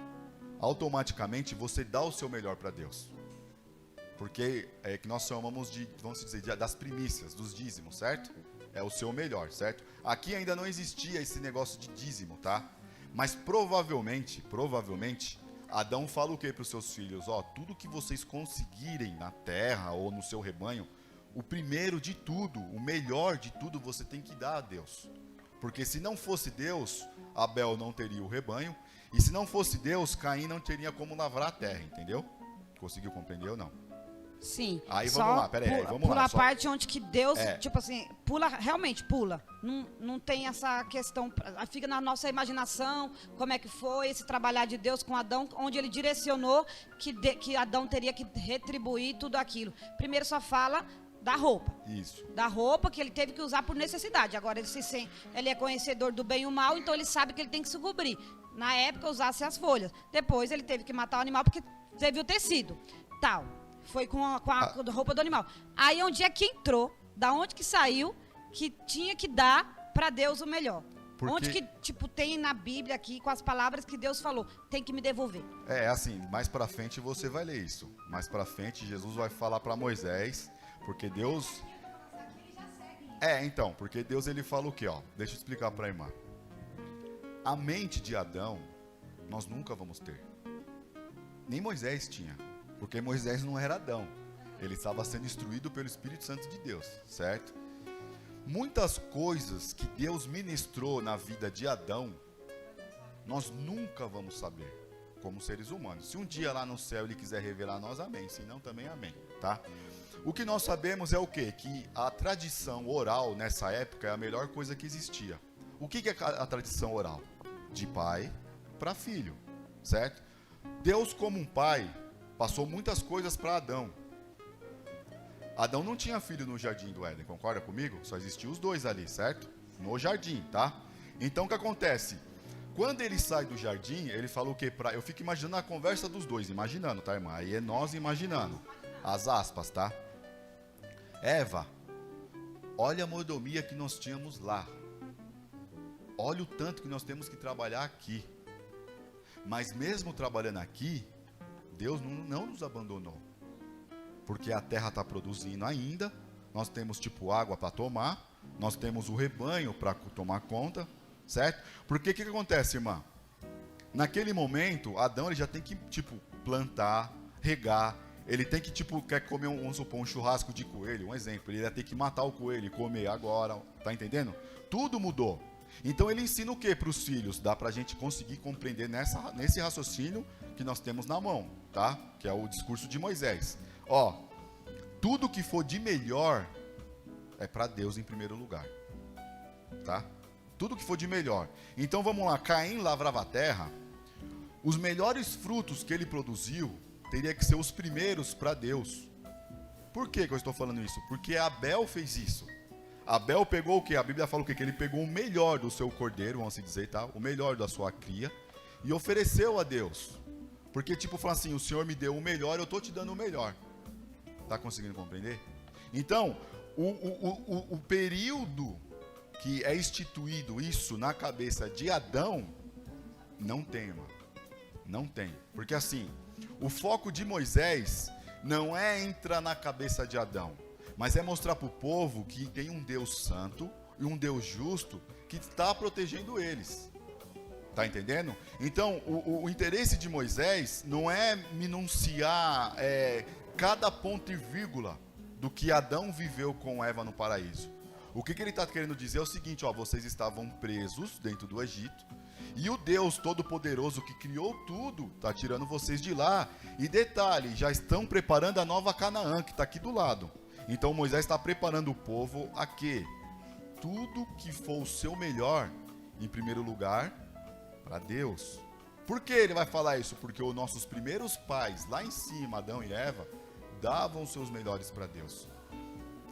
automaticamente você dá o seu melhor para Deus. Porque é que nós chamamos de, vamos dizer, das primícias, dos dízimos, certo? É o seu melhor, certo? Aqui ainda não existia esse negócio de dízimo, tá? Mas provavelmente, Adão fala o que para os seus filhos? Ó, tudo que vocês conseguirem na terra ou no seu rebanho, o primeiro de tudo, o melhor de tudo, você tem que dar a Deus. Porque se não fosse Deus, Abel não teria o rebanho. E se não fosse Deus, Caim não teria como lavrar a terra, entendeu? Conseguiu compreender ou não? Sim. Aí vamos lá, peraí, vamos lá. Pula a só... parte onde que Deus, tipo assim, pula, realmente pula. Não tem essa questão, fica na nossa imaginação, como é que foi esse trabalhar de Deus com Adão, onde ele direcionou que Adão teria que retribuir tudo aquilo. Primeiro só fala da roupa. Isso. Da roupa que ele teve que usar por necessidade. Agora ele é conhecedor do bem e o mal, então ele sabe que ele tem que se cobrir. Na época usasse as folhas. Depois ele teve que matar o animal porque teve o tecido. Tal. Foi com a roupa do animal. Aí onde é que entrou, da onde que saiu, que tinha que dar para Deus o melhor. Porque... Onde que, tipo, tem na Bíblia aqui, com as palavras que Deus falou, tem que me devolver. É assim, mais pra frente você vai ler isso. Mais pra frente Jesus vai falar para Moisés, porque Deus... então, porque Deus ele fala o quê, ó? Deixa eu explicar pra irmã. A mente de Adão, nós nunca vamos ter. Nem Moisés tinha. Porque Moisés não era Adão. Ele estava sendo instruído pelo Espírito Santo de Deus, certo? Muitas coisas que Deus ministrou na vida de Adão, nós nunca vamos saber, como seres humanos. Se um dia lá no céu ele quiser revelar a nós, amém. Se não, também amém, tá? O que nós sabemos é o quê? Que a tradição oral nessa época é a melhor coisa que existia. O que é a tradição oral? De pai para filho, certo? Deus, como um pai, passou muitas coisas para Adão. Adão não tinha filho no jardim do Éden, concorda comigo? Só existiam os dois ali, certo? No jardim, tá? Então o que acontece? Quando ele sai do jardim, ele falou o quê? Eu fico imaginando a conversa dos dois, imaginando, tá, irmã? Aí é nós imaginando. As aspas, tá? Eva, olha a mordomia que nós tínhamos lá. Olha o tanto que nós temos que trabalhar aqui. Mas mesmo trabalhando aqui, Deus não nos abandonou. Porque a terra está produzindo ainda. Nós temos tipo água para tomar. Nós temos o rebanho para tomar conta. Certo? Porque o que acontece, irmã? Naquele momento, Adão ele já tem que tipo plantar, regar. Ele tem que tipo, quer comer vamos supor, um churrasco de coelho. Um exemplo. Ele vai ter que matar o coelho e comer agora. Tá entendendo? Tudo mudou. Então ele ensina o que para os filhos? Dá para a gente conseguir compreender nesse raciocínio que nós temos na mão, tá? Que é o discurso de Moisés. Ó, tudo que for de melhor é para Deus em primeiro lugar, tá? Tudo que for de melhor. Então vamos lá, Caim lavrava a terra. Os melhores frutos que ele produziu teria que ser os primeiros para Deus. Por que eu estou falando isso? Porque Abel fez isso. Abel pegou o que? A Bíblia fala o quê? Que ele pegou o melhor do seu cordeiro, vamos assim dizer, tá? O melhor da sua cria e ofereceu a Deus. Porque tipo, fala assim, o Senhor me deu o melhor, eu estou te dando o melhor. Tá conseguindo compreender? Então, o período que é instituído isso na cabeça de Adão, não tem, irmão. Não tem. Porque assim, o foco de Moisés não é entrar na cabeça de Adão, mas é mostrar para o povo que tem um Deus santo e um Deus justo que está protegendo eles. Tá entendendo? Então, o interesse de Moisés não é minuciar cada ponto e vírgula do que Adão viveu com Eva no paraíso. O que ele está querendo dizer é o seguinte, ó, vocês estavam presos dentro do Egito, e o Deus Todo-Poderoso que criou tudo está tirando vocês de lá. E detalhe, já estão preparando a nova Canaã, que está aqui do lado. Então Moisés está preparando o povo a quê? Tudo que for o seu melhor, em primeiro lugar, para Deus. Por que ele vai falar isso? Porque os nossos primeiros pais, lá em cima, Adão e Eva, davam os seus melhores para Deus.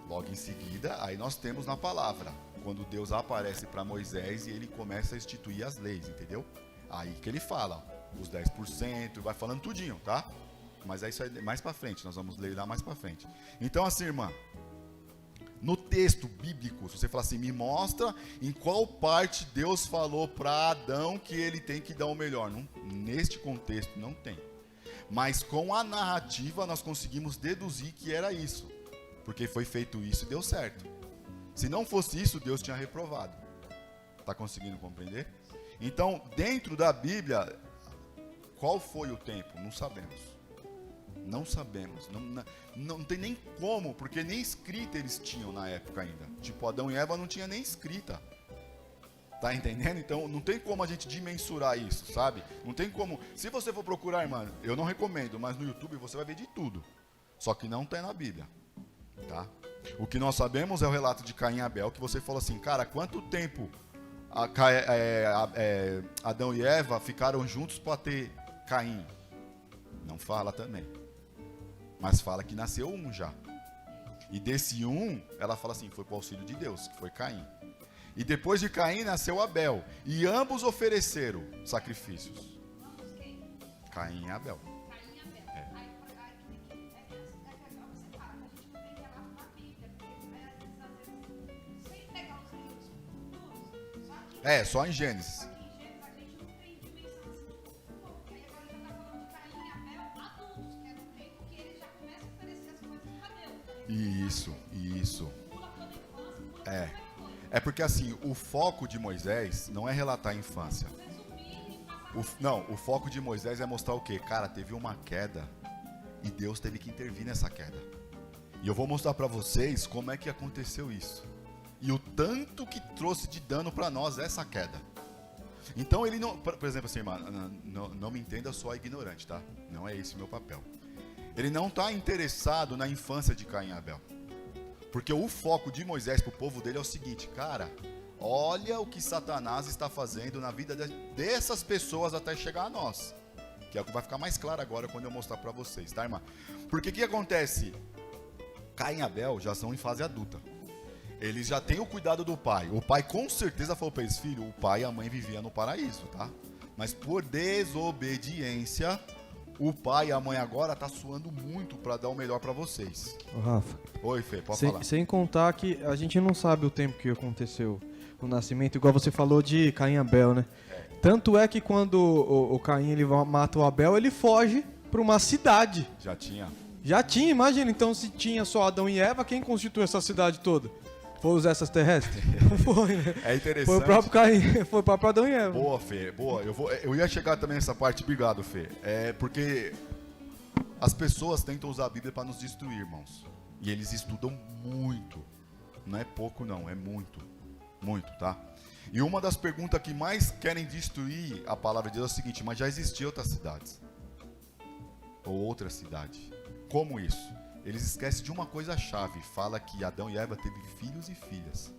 Logo em seguida, aí nós temos na palavra, quando Deus aparece para Moisés e ele começa a instituir as leis, entendeu? Aí que ele fala, os 10%, vai falando tudinho, tá? Mas é isso aí mais para frente, nós vamos ler lá mais para frente. Então assim, irmã, no texto bíblico, se você falar assim, me mostra em qual parte Deus falou para Adão que ele tem que dar o melhor. Não, neste contexto não tem. Mas com a narrativa nós conseguimos deduzir que era isso. Porque foi feito isso e deu certo. Se não fosse isso, Deus tinha reprovado. Está conseguindo compreender? Então, dentro da Bíblia, qual foi o tempo? Não sabemos. Não sabemos. Não tem nem como, porque nem escrita eles tinham na época ainda. Tipo, Adão e Eva não tinha nem escrita. Tá entendendo? Então, não tem como a gente dimensurar isso, sabe? Não tem como. Se você for procurar, irmão, eu não recomendo, mas no YouTube você vai ver de tudo. Só que não tem na Bíblia. Tá? O que nós sabemos é o relato de Caim e Abel, que você falou assim, cara, quanto tempo Adão e Eva ficaram juntos para ter Caim? Não fala também. Mas fala que nasceu um já. E desse um, ela fala assim, foi para o auxílio de Deus, que foi Caim. E depois de Caim nasceu Abel. E ambos ofereceram sacrifícios. Caim e Abel. Só em Gênesis. Isso. É porque assim, o foco de Moisés não é relatar a infância. O foco de Moisés é mostrar o quê? Cara, teve uma queda e Deus teve que intervir nessa queda. E eu vou mostrar para vocês como é que aconteceu isso. E o tanto que trouxe de dano para nós essa queda. Então ele não, por exemplo assim, irmã, não me entenda só ignorante, tá? Não é esse o meu papel. Ele não está interessado na infância de Caim e Abel. Porque o foco de Moisés para o povo dele é o seguinte, cara, olha o que Satanás está fazendo na vida dessas pessoas até chegar a nós. Que é o que vai ficar mais claro agora quando eu mostrar para vocês, tá, irmã? Porque o que acontece? Caim e Abel já são em fase adulta. Eles já têm o cuidado do pai. O pai com certeza falou para eles, filho, o pai e a mãe viviam no paraíso, tá? Mas por desobediência, o pai e a mãe agora tá suando muito para dar o melhor para vocês. Ô, Rafa. Oi, Fê, pode falar. Sem contar que a gente não sabe o tempo que aconteceu o nascimento, igual você falou de Caim e Abel, né? Tanto é que quando o Caim ele mata o Abel, ele foge para uma cidade. Já tinha, imagina. Então, se tinha só Adão e Eva, quem constituiu essa cidade toda? Foi os extraterrestres? Não foi, né? É interessante. Foi o próprio Caim, foi o próprio Adão e Eva. Boa, Fê, boa. Eu ia chegar também nessa parte, obrigado, Fê. Porque as pessoas tentam usar a Bíblia para nos destruir, irmãos. E eles estudam muito. Não é pouco, não, é muito. Muito, tá? E uma das perguntas que mais querem destruir a palavra de Deus é o seguinte, mas já existiam outras cidades. Ou outra cidade. Como isso? Eles esquecem de uma coisa chave. Fala que Adão e Eva teve filhos e filhas.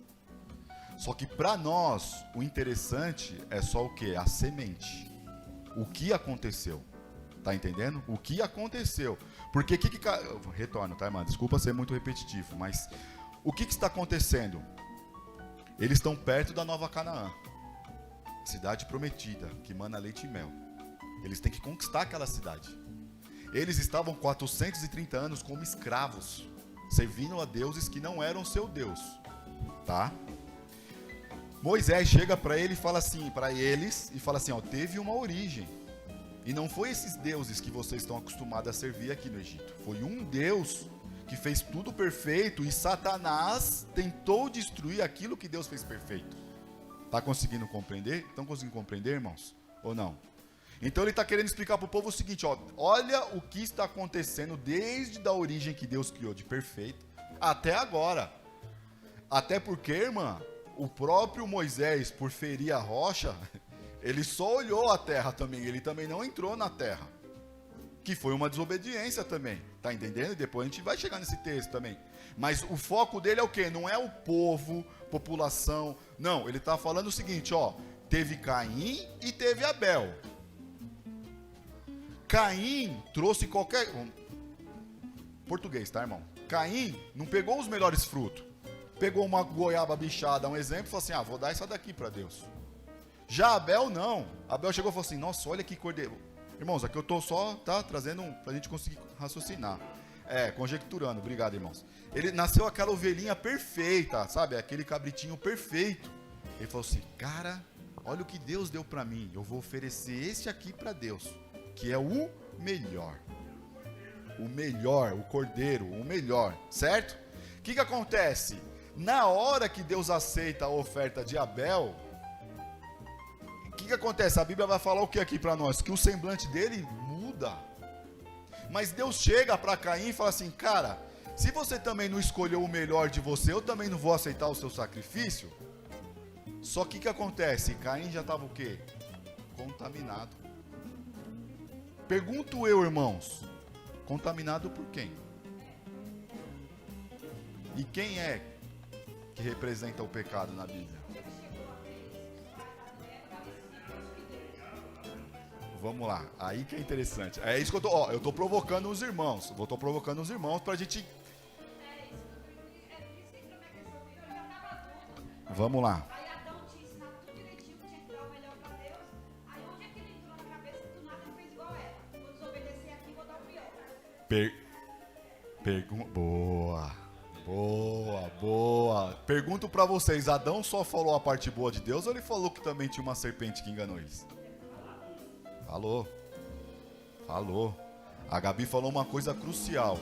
Só que para nós, o interessante é só o quê? A semente. O que aconteceu? Tá entendendo? O que aconteceu? Porque retorno, tá, irmão? Desculpa ser muito repetitivo, mas o que está acontecendo? Eles estão perto da Nova Canaã. Cidade prometida, que mana leite e mel. Eles têm que conquistar aquela cidade. Eles estavam 430 anos como escravos, servindo a deuses que não eram seu Deus, tá? Moisés chega para ele e fala assim, para eles, e fala assim, ó, teve uma origem. E não foi esses deuses que vocês estão acostumados a servir aqui no Egito. Foi um Deus que fez tudo perfeito e Satanás tentou destruir aquilo que Deus fez perfeito. Tá conseguindo compreender? Estão conseguindo compreender, irmãos? Ou não? Então ele está querendo explicar para o povo o seguinte, ó, olha o que está acontecendo desde a origem que Deus criou de perfeito até agora. Até porque, irmã, o próprio Moisés, por ferir a rocha, ele só olhou a terra também, ele também não entrou na terra. Que foi uma desobediência também, tá entendendo? E depois a gente vai chegar nesse texto também. Mas o foco dele é o quê? Não é o povo, população, não, ele está falando o seguinte, ó, teve Caim e teve Abel. Caim trouxe qualquer... Português, tá, irmão? Caim não pegou os melhores frutos. Pegou uma goiaba bichada, um exemplo, e falou assim, vou dar essa daqui para Deus. Já Abel, não. Abel chegou e falou assim, nossa, olha que cordeiro. Irmãos, aqui eu estou só, tá, trazendo para a gente conseguir raciocinar. Conjecturando, obrigado, irmãos. Ele nasceu aquela ovelhinha perfeita, sabe? Aquele cabritinho perfeito. Ele falou assim, cara, olha o que Deus deu para mim. Eu vou oferecer esse aqui para Deus. Que é o melhor. O melhor, o cordeiro, o melhor, certo? O que acontece? Na hora que Deus aceita a oferta de Abel, o que acontece? A Bíblia vai falar o que aqui para nós? Que o semblante dele muda. Mas Deus chega para Caim e fala assim, cara, se você também não escolheu o melhor de você, eu também não vou aceitar o seu sacrifício. Só que o que acontece? Caim já estava o quê? Contaminado. Pergunto eu, irmãos, contaminado por quem? E quem é que representa o pecado na Bíblia? Vamos lá, aí que é interessante. É isso que eu estou provocando os irmãos. Estou provocando os irmãos para a gente... Vamos lá. Boa. Pergunto para vocês, Adão só falou a parte boa de Deus ou ele falou que também tinha uma serpente que enganou eles? Falou. A Gabi falou uma coisa crucial.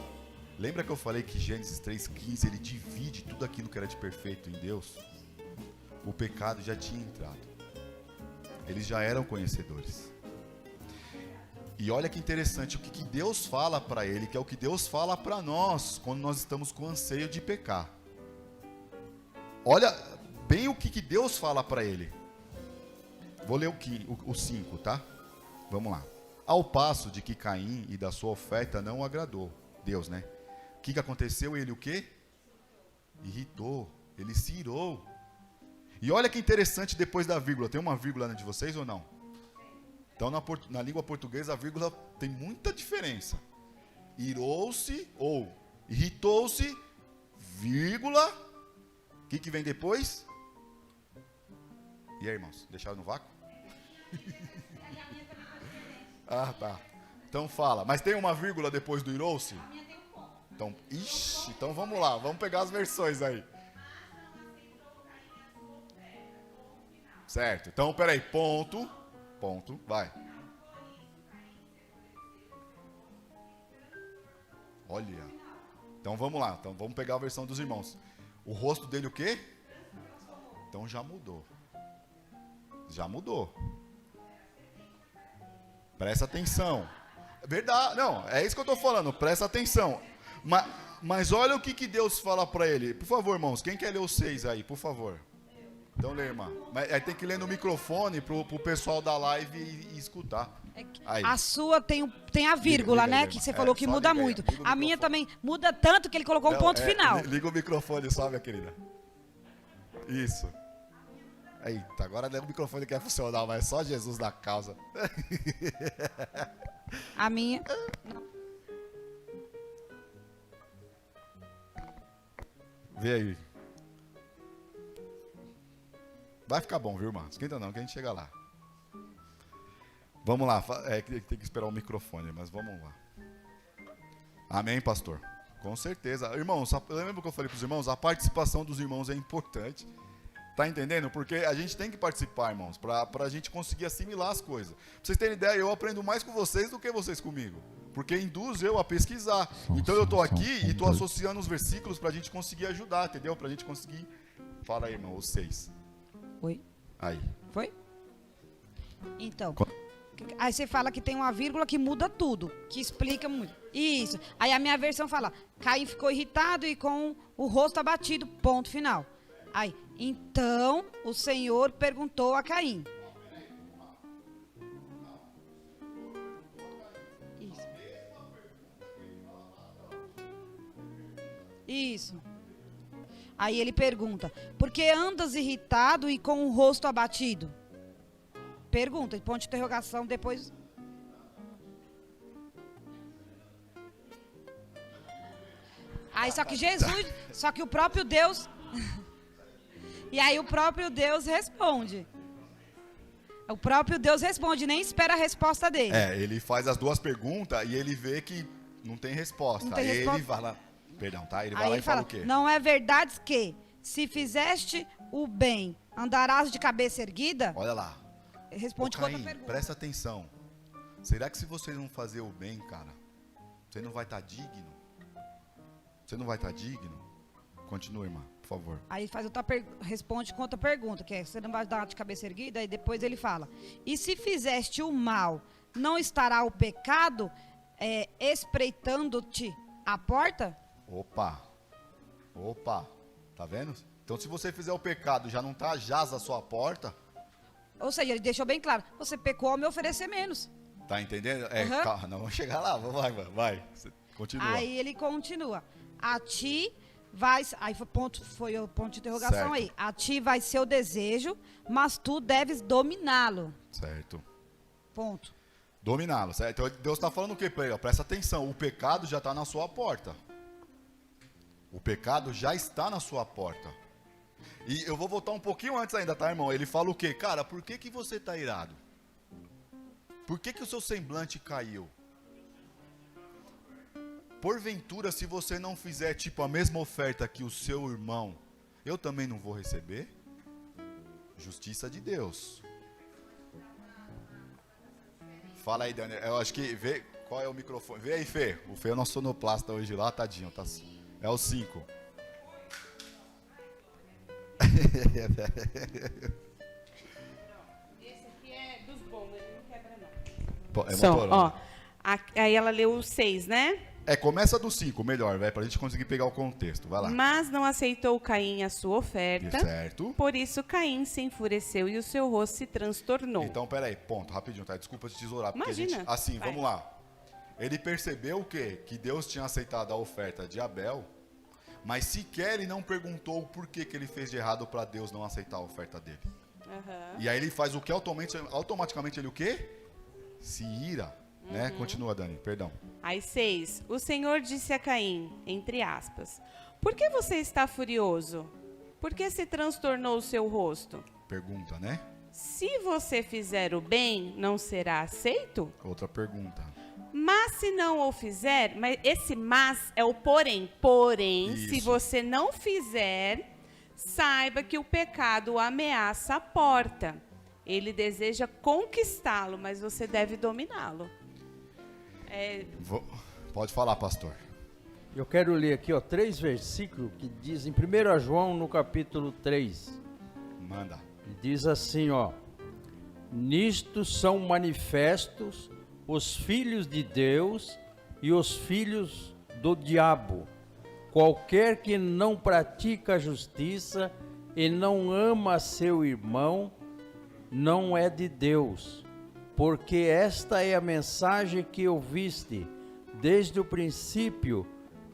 Lembra que eu falei que Gênesis 3,15 ele divide tudo aquilo que era de perfeito em Deus? O pecado já tinha entrado. Eles já eram conhecedores. E olha que interessante, o que Deus fala para ele, que é o que Deus fala para nós, quando nós estamos com anseio de pecar. Olha bem o que Deus fala para ele. Vou ler o 5, tá? Vamos lá. Ao passo de que Caim e da sua oferta não agradou Deus, né? O que aconteceu? Ele o quê? Irritou, ele se irou. E olha que interessante depois da vírgula, tem uma vírgula de vocês ou não? Então, na língua portuguesa, a vírgula tem muita diferença. Irou-se ou irritou-se, vírgula. O que vem depois? E aí, irmãos? Deixaram no vácuo? Tá. Então fala. Mas tem uma vírgula depois do irou-se? Então, então vamos lá. Vamos pegar as versões aí. Certo. Então, peraí. Ponto, vai. Olha. Então vamos lá. Então vamos pegar a versão dos irmãos. O rosto dele o quê? Então já mudou. Presta atenção. Verdade. Não, é isso que eu estou falando. Presta atenção. Mas olha o que Deus fala para ele. Por favor, irmãos. Quem quer ler os 6 aí? Por favor. Então lê, irmã. Mas aí tem que ler no microfone pro pessoal da live e escutar. Aí. A sua tem a vírgula, liga, né? irmã. Que você falou que muda muito. A minha microfone. também muda tanto que ele colocou um ponto final. Liga o microfone, só, minha querida. Isso. Eita, agora o microfone quer funcionar, mas só Jesus da causa. A minha... Vê aí. Vai ficar bom, viu, irmã? Esquenta não, que a gente chega lá. Vamos lá. Tem que esperar o microfone, mas vamos lá. Amém, pastor? Com certeza. Irmãos, lembra que eu falei para os irmãos? A participação dos irmãos é importante. Tá entendendo? Porque a gente tem que participar, irmãos, para a gente conseguir assimilar as coisas. Pra vocês terem ideia, eu aprendo mais com vocês do que vocês comigo. Porque induz eu a pesquisar. Então eu tô aqui e tô associando os versículos pra gente conseguir ajudar, entendeu? Pra gente conseguir... Fala aí, irmão, os 6. Oi. Aí. Foi? Então, aí você fala que tem uma vírgula que muda tudo, que explica muito. Isso. Aí a minha versão fala, Caim ficou irritado e com o rosto abatido, ponto final. Aí, então o Senhor perguntou a Caim. Isso. Isso. Aí ele pergunta, por que andas irritado e com o rosto abatido? Pergunta, ponto de interrogação, depois... Aí só que Jesus, só que o próprio Deus... E aí o próprio Deus responde. O próprio Deus responde, nem espera a resposta dele. Ele faz as duas perguntas e ele vê que não tem resposta. Não tem Aí resposta. ele vai lá... Perdão, tá? Ele vai Aí lá ele e fala fala, o quê? não é verdade que, se fizeste o bem, andarás de cabeça erguida? Olha lá. Responde Ô, com outra Caim, pergunta. presta atenção. Será que se você não fazer o bem, cara, você não vai estar digno? Você não vai estar digno? Continua, irmã, por favor. Aí faz responde com outra pergunta, que é, você não vai dar de cabeça erguida? Aí depois ele fala, e se fizeste o mal, não estará o pecado espreitando-te à porta? Opa, tá vendo? Então se você fizer o pecado, já não tá jaz à sua porta, Ou seja, ele deixou bem claro, você pecou ao me oferecer menos. tá entendendo? Uhum. Calma, não, vamos chegar lá, vai, continua. Aí ele continua, a ti vai, aí foi o ponto de interrogação Certo. aí, a ti vai ser o desejo, mas tu deves dominá-lo. Certo. Ponto. Dominá-lo, certo? Então Deus está falando o que para ele? Ó, presta atenção, o pecado já está na sua porta. O pecado já está na sua porta. E eu vou voltar um pouquinho antes ainda, tá, irmão? Ele fala o quê? Cara, por que você está irado? Por que o seu semblante caiu? Porventura, se você não fizer tipo a mesma oferta que o seu irmão, eu também não vou receber? Justiça de Deus. Fala aí, Daniel. Eu acho que... Vê qual é o microfone. Vê aí, Fê. O Fê é o nosso sonoplasta hoje lá, tadinho. Tá, é o 5. Esse aqui é dos bons, ele não quebra não. É Só, Motorola. ó. Aí ela leu o 6, né? Começa do 5, melhor, vai, pra gente conseguir pegar o contexto. Vai lá. Mas não aceitou Caim a sua oferta. Certo. Por isso Caim se enfureceu e o seu rosto se transtornou. Então, peraí, ponto, rapidinho, tá? Desculpa te tesourar. Porque Imagina. assim, Vai. vamos lá. Ele percebeu o quê? Que Deus tinha aceitado a oferta de Abel, mas sequer ele não perguntou o porquê que ele fez de errado para Deus não aceitar a oferta dele. Aham. E aí ele faz o que automaticamente ele o quê? Se ira, né? Continua, Dani, perdão. Aí 6. O Senhor disse a Caim, entre aspas, por que você está furioso? Por que se transtornou o seu rosto? Pergunta, né? Se você fizer o bem, não será aceito? Outra pergunta. Mas se não o fizer, mas esse mas é o porém. Porém, se Isso. você não fizer, saiba que o pecado o ameaça a porta. Ele deseja conquistá-lo, mas você deve dominá-lo. Pode falar, pastor. Eu quero ler aqui, ó, 3 versículos que dizem, 1 João, no capítulo 3, Manda. diz assim, ó, nisto são manifestos os filhos de Deus e os filhos do diabo. Qualquer que não pratica a justiça e não ama seu irmão, não é de Deus, porque esta é a mensagem que ouviste desde o princípio,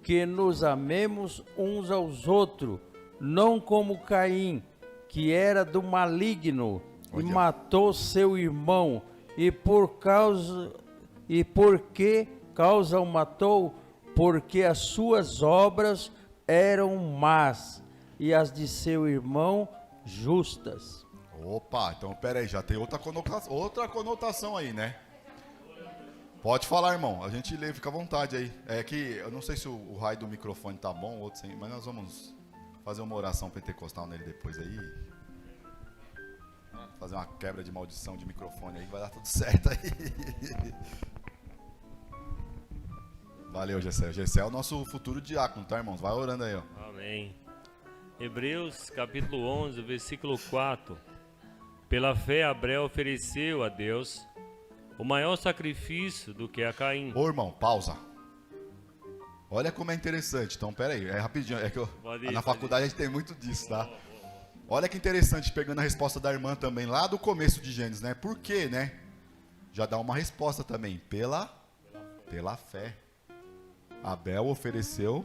que nos amemos uns aos outros, não como Caim, que era do maligno e Olha. matou seu irmão, e por que causa o matou? Porque as suas obras eram más e as de seu irmão justas. Opa, então peraí, já tem outra conotação aí, né? Pode falar, irmão. A gente lê, fica à vontade aí. É que eu não sei se o raio do microfone tá bom, outro sem, mas nós vamos fazer uma oração pentecostal nele depois aí. Fazer uma quebra de maldição de microfone aí, vai dar tudo certo aí. Valeu, Gessé. O Gessé é o nosso futuro diácono, tá, irmãos? Vai orando aí, ó. Amém. Hebreus capítulo 11, versículo 4. pela fé Abel ofereceu a Deus o maior sacrifício do que a Caim. Ô, irmão, pausa. Olha como é interessante. Então, pera aí, é rapidinho. É que Pode ir, na pode faculdade a gente tem muito disso, tá? Olha que interessante, pegando a resposta da irmã também, lá do começo de Gênesis, né? Por quê, né? Já dá uma resposta também. Pela fé. Abel ofereceu.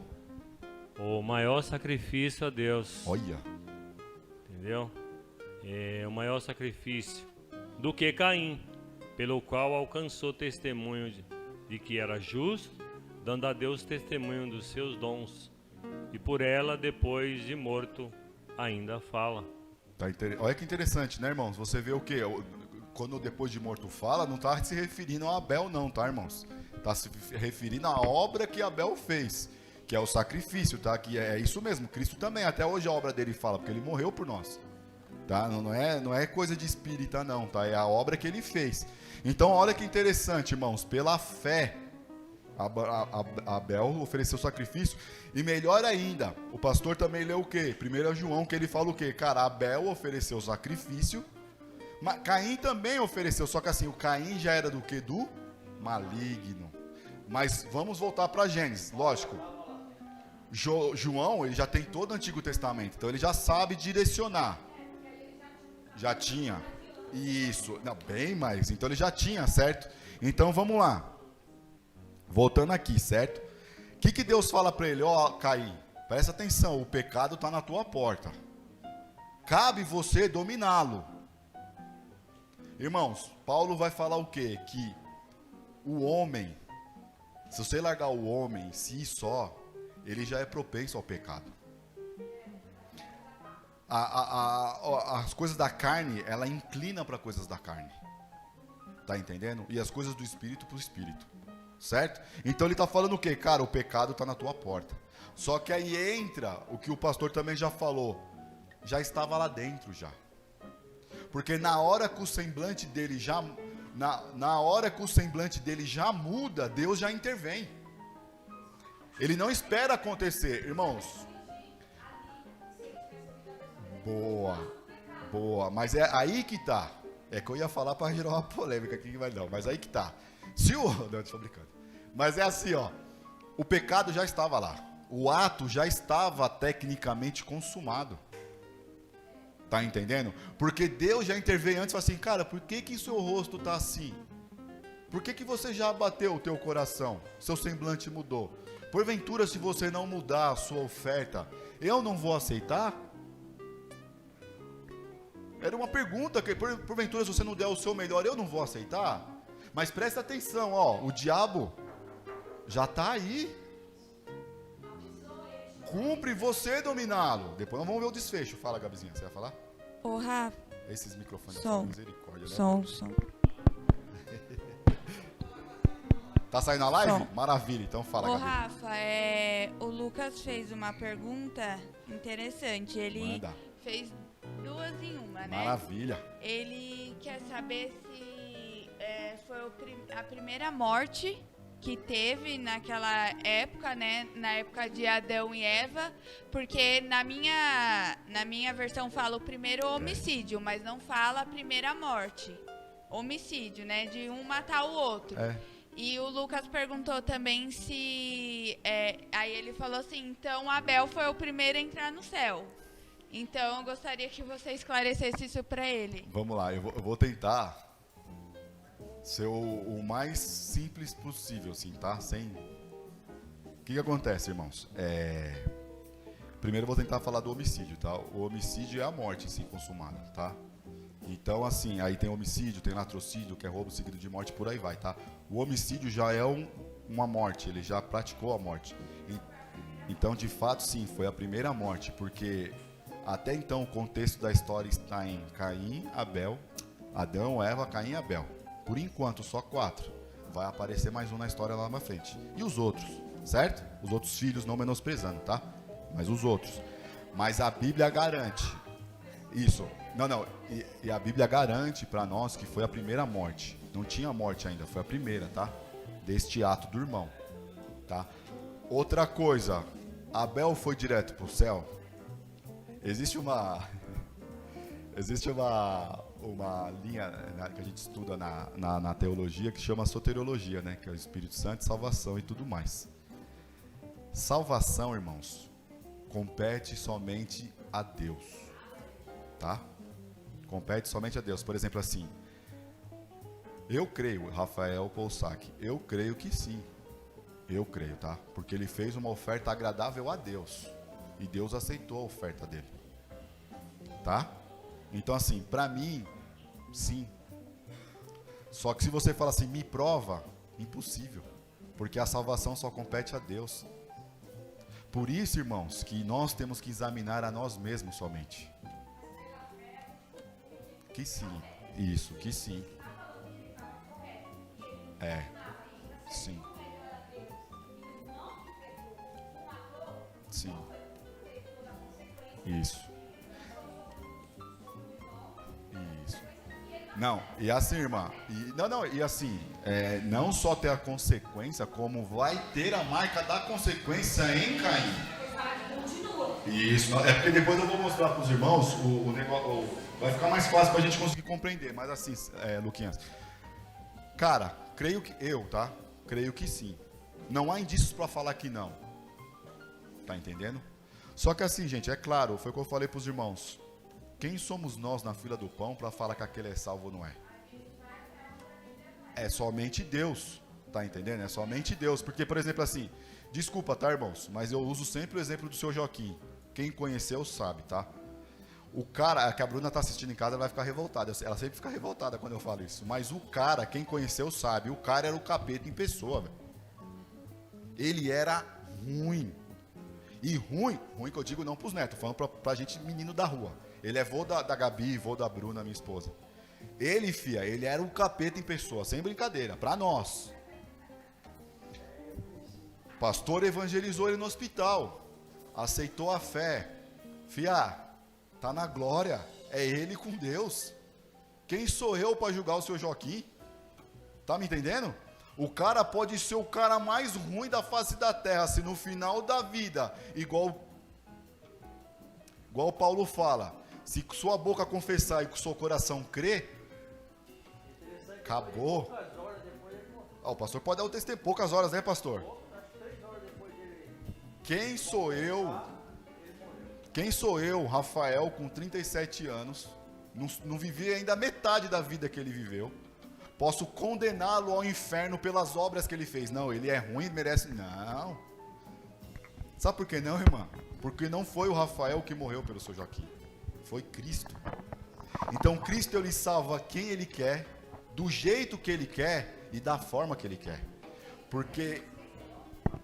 O maior sacrifício a Deus. Olha. Entendeu? É o maior sacrifício do que Caim, pelo qual alcançou testemunho de que era justo, dando a Deus testemunho dos seus dons. E por ela, depois de morto, ainda fala. Olha que interessante, né, irmãos? Você vê o quê? Quando depois de morto fala, não está se referindo a Abel não, tá, irmãos? Está se referindo à obra que Abel fez, que é o sacrifício, tá? Que é isso mesmo, Cristo também, até hoje a obra dele fala, porque ele morreu por nós. Tá? Não é coisa de espírita não, tá? É a obra que ele fez. Então, olha que interessante, irmãos, pela fé, Abel ofereceu sacrifício, e melhor ainda, o pastor também leu o quê? 1 João, que ele fala o quê? Cara, Abel ofereceu sacrifício, mas Caim também ofereceu, só que assim, o Caim já era do quê? Do maligno. Mas vamos voltar para Gênesis, lógico. João, ele já tem todo o Antigo Testamento, então ele já sabe direcionar. Já tinha. Isso. Não, bem mais. Então ele já tinha, certo? Então vamos lá. Voltando aqui, certo? O que Deus fala para ele? Ó, Caim, presta atenção, o pecado está na tua porta. Cabe você dominá-lo. Irmãos, Paulo vai falar o quê? Que o homem, se você largar o homem em si só, ele já é propenso ao pecado. As coisas da carne, ela inclina para coisas da carne. Tá entendendo? E as coisas do espírito para o espírito. Certo? Então ele está falando o quê? Cara, o pecado está na tua porta. Só que aí entra o que o pastor também já falou. Já estava lá dentro já. Porque na hora que o semblante dele já... Na hora que o semblante dele já muda, Deus já intervém. Ele não espera acontecer. Irmãos... Boa, mas é aí que tá. É que eu ia falar para gerar uma polêmica aqui, mas não, mas aí que tá. Se o... Não, estou brincando. Mas é assim, ó. O pecado já estava lá. O ato já estava tecnicamente consumado. Tá entendendo? Porque Deus já interveio antes e falou assim, cara, por que o seu rosto tá assim? Por que você já abateu o teu coração? Seu semblante mudou. Porventura, se você não mudar a sua oferta, eu não vou aceitar? Era uma pergunta que, porventura, se você não der o seu melhor, eu não vou aceitar? Mas presta atenção, ó, o diabo já está aí. Cumpre você dominá-lo. Depois nós vamos ver o desfecho. Fala, Gabizinha, você vai falar? Ô, Rafa. Esses microfones Som. misericórdia, né? Som. Tá saindo a live? Som. Maravilha, então fala, Ô, Gabi. Rafa, o Lucas fez uma pergunta interessante. Ele Manda. fez duas em uma, né? Maravilha. Ele quer saber se foi a primeira morte que teve naquela época, né? Na época de Adão e Eva, porque na minha versão fala o primeiro homicídio, mas não fala a primeira morte. Homicídio, né? De um matar o outro. É. E o Lucas perguntou também se... aí ele falou assim, então Abel foi o primeiro a entrar no céu. Então eu gostaria que você esclarecesse isso para ele. Vamos lá, eu vou tentar ser o mais simples possível, assim, tá? Sem... O que acontece, irmãos? Primeiro eu vou tentar falar do homicídio, tá? O homicídio é a morte, assim, consumada, tá? Então, assim, aí tem homicídio, tem latrocínio, que é roubo seguido de morte, por aí vai, tá? O homicídio já é uma morte, ele já praticou a morte. Então, de fato, sim, foi a primeira morte, porque até então o contexto da história está em Caim, Abel, Adão, Eva, Caim e Abel. Por enquanto, só 4. Vai aparecer mais um na história lá na frente. E os outros, certo? Os outros filhos, não menosprezando, tá? Mas os outros. Mas a Bíblia garante. Isso. Não. E a Bíblia garante para nós que foi a primeira morte. Não tinha morte ainda, foi a primeira, tá? Deste ato do irmão, tá? Outra coisa. Abel foi direto para o céu? Existe uma uma linha que a gente estuda na teologia que chama soteriologia, né? Que é o Espírito Santo, salvação e tudo mais. Salvação, irmãos, compete somente a Deus, tá? Compete somente a Deus. Por exemplo, assim, eu creio, Rafael Poussac, eu creio que sim. Eu creio, tá? Porque ele fez uma oferta agradável a Deus. E Deus aceitou a oferta dele. Tá? Então, assim, pra mim, sim. Só que se você fala assim, me prova, impossível. Porque a salvação só compete a Deus. Por isso, irmãos, que nós temos que examinar a nós mesmos somente. Que sim. Isso, que sim. É. Sim. Sim. Isso. Isso. Não, e assim, irmã, e assim, não só ter a consequência, como vai ter a marca da consequência em Caim. Isso, é porque depois eu vou mostrar para os irmãos o negócio, vai ficar mais fácil para a gente conseguir compreender, mas assim, Luquinhas, cara, creio que sim. Não há indícios para falar que não. Tá entendendo? Só que assim, gente, é claro, foi o que eu falei para os irmãos. Quem somos nós na fila do pão para falar que aquele é salvo ou não é? É somente Deus, tá entendendo? É somente Deus, porque, por exemplo, assim, desculpa, tá, irmãos, mas eu uso sempre o exemplo do seu Joaquim. Quem conheceu sabe, tá? O cara, que a Bruna tá assistindo em casa, ela vai ficar revoltada. Ela sempre fica revoltada quando eu falo isso. Mas o cara, quem conheceu sabe, o cara era o capeta em pessoa, velho. Ele era ruim. E ruim que eu digo não pros netos, falando pra gente menino da rua. Ele é vô da Gabi, vô da Bruna, minha esposa. Ele era o capeta em pessoa, sem brincadeira, pra nós. O pastor evangelizou ele no hospital, aceitou a fé. Fia, tá na glória, é ele com Deus. Quem sou eu para julgar o seu Joaquim? Tá me entendendo? O cara pode ser o cara mais ruim da face da terra, se no final da vida, igual Paulo fala, se sua boca confessar e com o seu coração crer, acabou. O pastor pode dar o testemunho, poucas horas, né, pastor? Quem sou eu, Rafael, com 37 anos, não vivi ainda metade da vida que ele viveu, posso condená-lo ao inferno pelas obras que ele fez? Não, ele é ruim, merece... Não. Sabe por que não, irmã? Porque não foi o Rafael que morreu pelo seu Joaquim. Foi Cristo. Então, Cristo, ele salva quem ele quer, do jeito que ele quer e da forma que ele quer. Porque...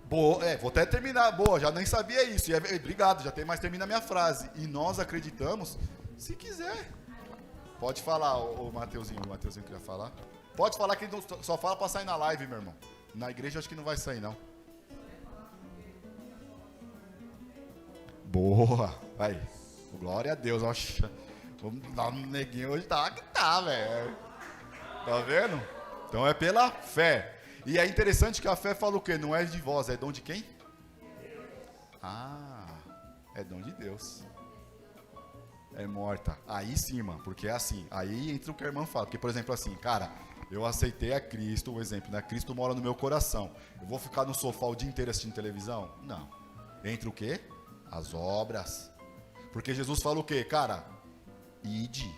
vou até terminar. Boa, já nem sabia isso. Obrigado, já tem mais, termina a minha frase. E nós acreditamos, se quiser. Pode falar, o Mateuzinho queria falar. Pode falar que ele só fala para sair na live, meu irmão. Na igreja acho que não vai sair, não. Boa. Aí. Glória a Deus. Oxa. Vamos dar um neguinho hoje. Tá, velho. Tá vendo? Então é pela fé. E é interessante que a fé fala o quê? Não é de vós, é dom de quem? É dom de Deus. É morta. Aí sim, mano, porque é assim. Aí entra o que a irmã fala. Porque, por exemplo, assim, cara, eu aceitei a Cristo, o exemplo, né? Cristo mora no meu coração. Eu vou ficar no sofá o dia inteiro assistindo televisão? Não. Entra o quê? As obras. Porque Jesus fala o quê? Cara, ide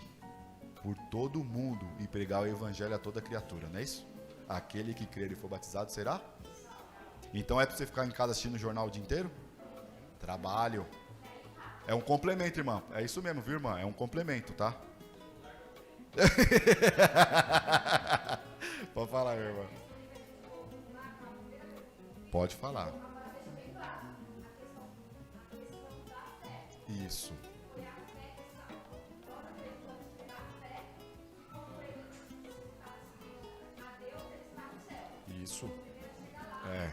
por todo mundo e pregar o evangelho a toda criatura, não é isso? Aquele que crer e for batizado será? Então é pra você ficar em casa assistindo o jornal o dia inteiro? Trabalho. É um complemento, irmão. É isso mesmo, viu, irmã? É um complemento, tá? Pode falar, meu irmão. Pode falar. Isso. Isso. É.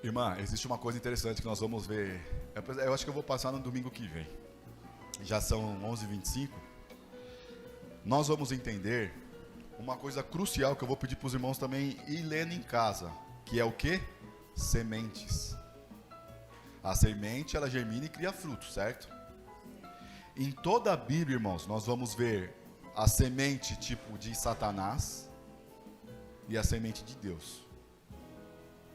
Irmã, existe uma coisa interessante que nós vamos ver. Eu acho que eu vou passar no domingo que vem. Já são 11h25. Nós vamos entender uma coisa crucial que eu vou pedir para os irmãos também ir lendo em casa, que é o quê? Sementes. A semente, ela germina e cria fruto, certo? Em toda a Bíblia, irmãos, nós vamos ver a semente tipo de Satanás e a semente de Deus,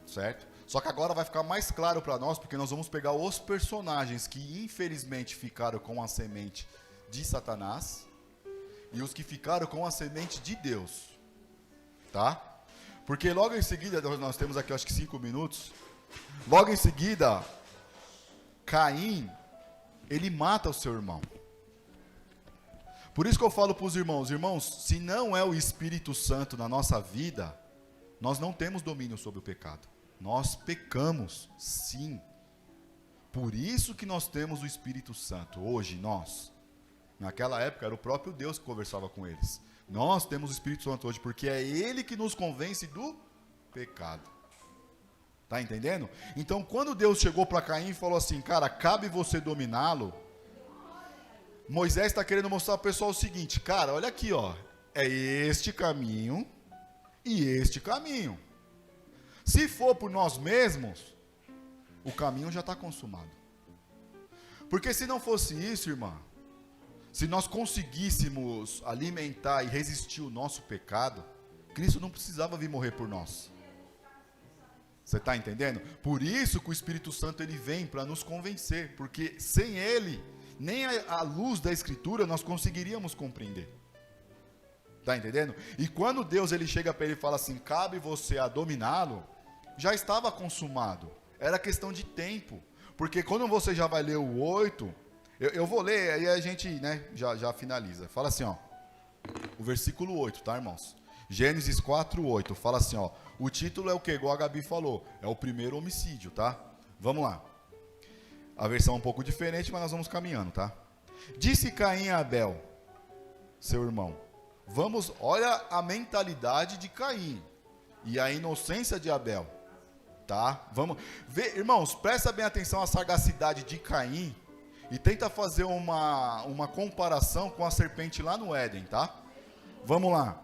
certo? Só que agora vai ficar mais claro para nós, porque nós vamos pegar os personagens que infelizmente ficaram com a semente de Satanás e os que ficaram com a semente de Deus, tá? Porque logo em seguida, nós temos aqui acho que 5 minutos, logo em seguida, Caim, ele mata o seu irmão. Por isso que eu falo para os irmãos, se não é o Espírito Santo na nossa vida, nós não temos domínio sobre o pecado. Nós pecamos, sim. Por isso que nós temos o Espírito Santo, hoje nós. Naquela época era o próprio Deus que conversava com eles. Nós temos o Espírito Santo hoje, porque é Ele que nos convence do pecado. Tá entendendo? Então, quando Deus chegou para Caim e falou assim, cara, cabe você dominá-lo, Moisés está querendo mostrar para o pessoal o seguinte, cara, olha aqui, ó, é este caminho e este caminho. Se for por nós mesmos, o caminho já está consumado. Porque se não fosse isso, irmã, se nós conseguíssemos alimentar e resistir o nosso pecado, Cristo não precisava vir morrer por nós. Você está entendendo? Por isso que o Espírito Santo ele vem para nos convencer, porque sem ele, nem a luz da Escritura nós conseguiríamos compreender. Está entendendo? E quando Deus ele chega para ele e fala assim, cabe você a dominá-lo, já estava consumado. Era questão de tempo. Porque quando você já vai ler o 8, eu vou ler, aí a gente já finaliza. Fala assim, ó, o versículo 8, tá, irmãos? Gênesis 4:8, fala assim, ó, o título é o que? Igual a Gabi falou, é o primeiro homicídio, tá? Vamos lá. A versão é um pouco diferente, mas nós vamos caminhando, tá? Disse Caim a Abel, seu irmão, olha a mentalidade de Caim e a inocência de Abel, tá? Vamos ver, irmãos, presta bem atenção à sagacidade de Caim e tenta fazer uma comparação com a serpente lá no Éden, tá? Vamos lá.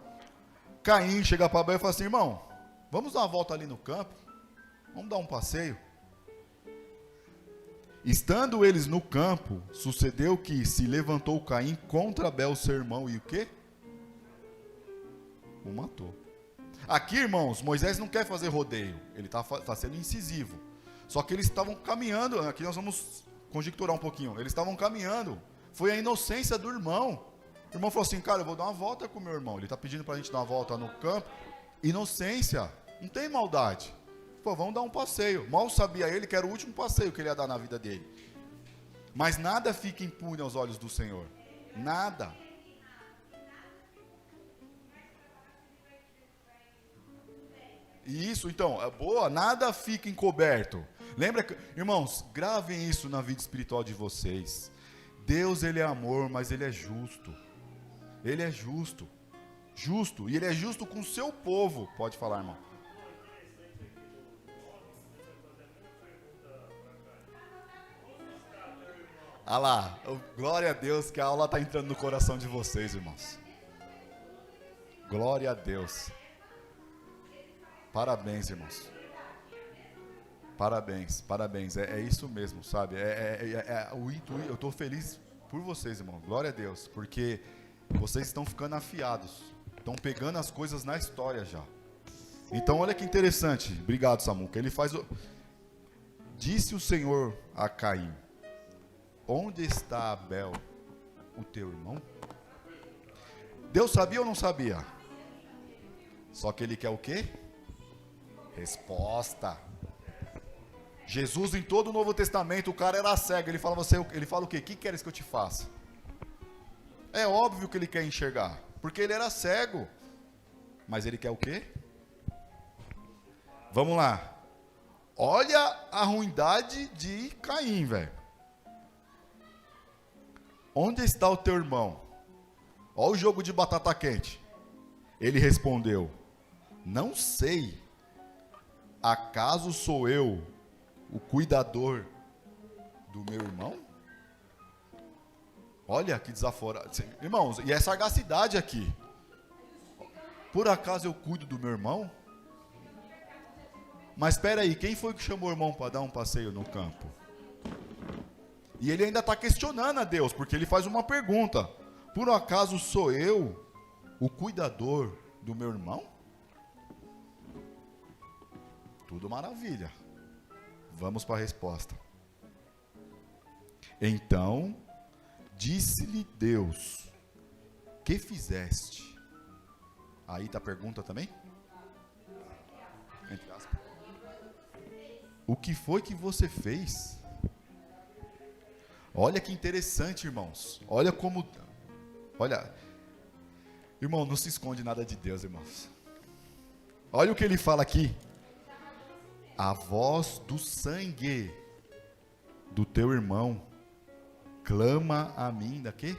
Caim chega para Abel e fala assim, irmão, vamos dar uma volta ali no campo, vamos dar um passeio. Estando eles no campo, sucedeu que se levantou Caim contra Abel, seu irmão, e o quê? O matou. Aqui, irmãos, Moisés não quer fazer rodeio, ele está sendo incisivo. Só que eles estavam caminhando, aqui nós vamos conjecturar um pouquinho, eles estavam caminhando, foi a inocência do irmão. O irmão falou assim, cara, eu vou dar uma volta com o meu irmão, ele está pedindo para a gente dar uma volta no campo. Inocência, não tem maldade. Pô, vamos dar um passeio. Mal sabia ele que era o último passeio que ele ia dar na vida dele. Mas nada fica impune aos olhos do Senhor. Nada. E isso, então, é boa, nada fica encoberto. Lembra, irmãos, gravem isso na vida espiritual de vocês. Deus, ele é amor, mas ele é justo. Ele é justo. Justo. E ele é justo com o seu povo. Pode falar, irmão. Ah lá, glória a Deus que a aula está entrando no coração de vocês, irmãos. Glória a Deus. Parabéns, irmãos. Parabéns, parabéns. É isso mesmo, sabe? Eu estou feliz por vocês, irmão. Glória a Deus, porque vocês estão ficando afiados. Estão pegando as coisas na história já. Então, olha que interessante. Obrigado, Samuca. Ele faz Disse o Senhor a Caim, onde está Abel, o teu irmão? Deus sabia ou não sabia? Só que ele quer o quê? Resposta. Jesus, em todo o Novo Testamento, o cara era cego. Ele fala o quê? O que queres que eu te faça? É óbvio que ele quer enxergar, porque ele era cego. Mas ele quer o quê? Vamos lá. Olha a ruindade de Caim, velho. Onde está o teu irmão? Olha o jogo de batata quente. Ele respondeu, não sei. Acaso sou eu o cuidador do meu irmão? Olha que desaforado. Irmãos, e é sagacidade aqui. Por acaso eu cuido do meu irmão? Mas espera aí, quem foi que chamou o irmão para dar um passeio no campo? E ele ainda está questionando a Deus, porque ele faz uma pergunta: por acaso sou eu o cuidador do meu irmão? Tudo maravilha. Vamos para a resposta. Então disse-lhe Deus: que fizeste? Aí está a pergunta também? Entre aspas. O que foi que você fez? Olha que interessante, irmãos. Olha como... Olha... Irmão, não se esconde nada de Deus, irmãos. Olha o que ele fala aqui. A voz do sangue do teu irmão clama a mim da quê?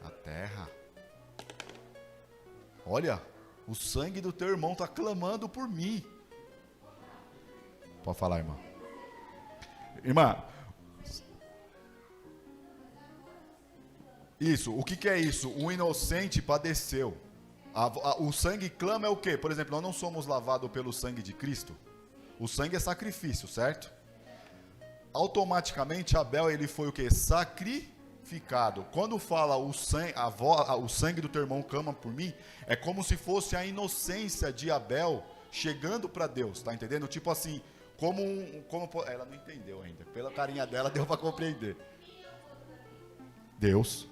A terra. Olha, o sangue do teu irmão está clamando por mim. Pode falar, irmã. Irmã. Isso, o que é isso? O inocente padeceu. O sangue clama é o quê? Por exemplo, nós não somos lavados pelo sangue de Cristo. O sangue é sacrifício, certo? Automaticamente Abel ele foi o quê? Sacrificado. Quando fala o sangue do teu irmão clama por mim, é como se fosse a inocência de Abel chegando para Deus, tá entendendo? Tipo assim, ela não entendeu ainda. Pela carinha dela deu para compreender. Deus.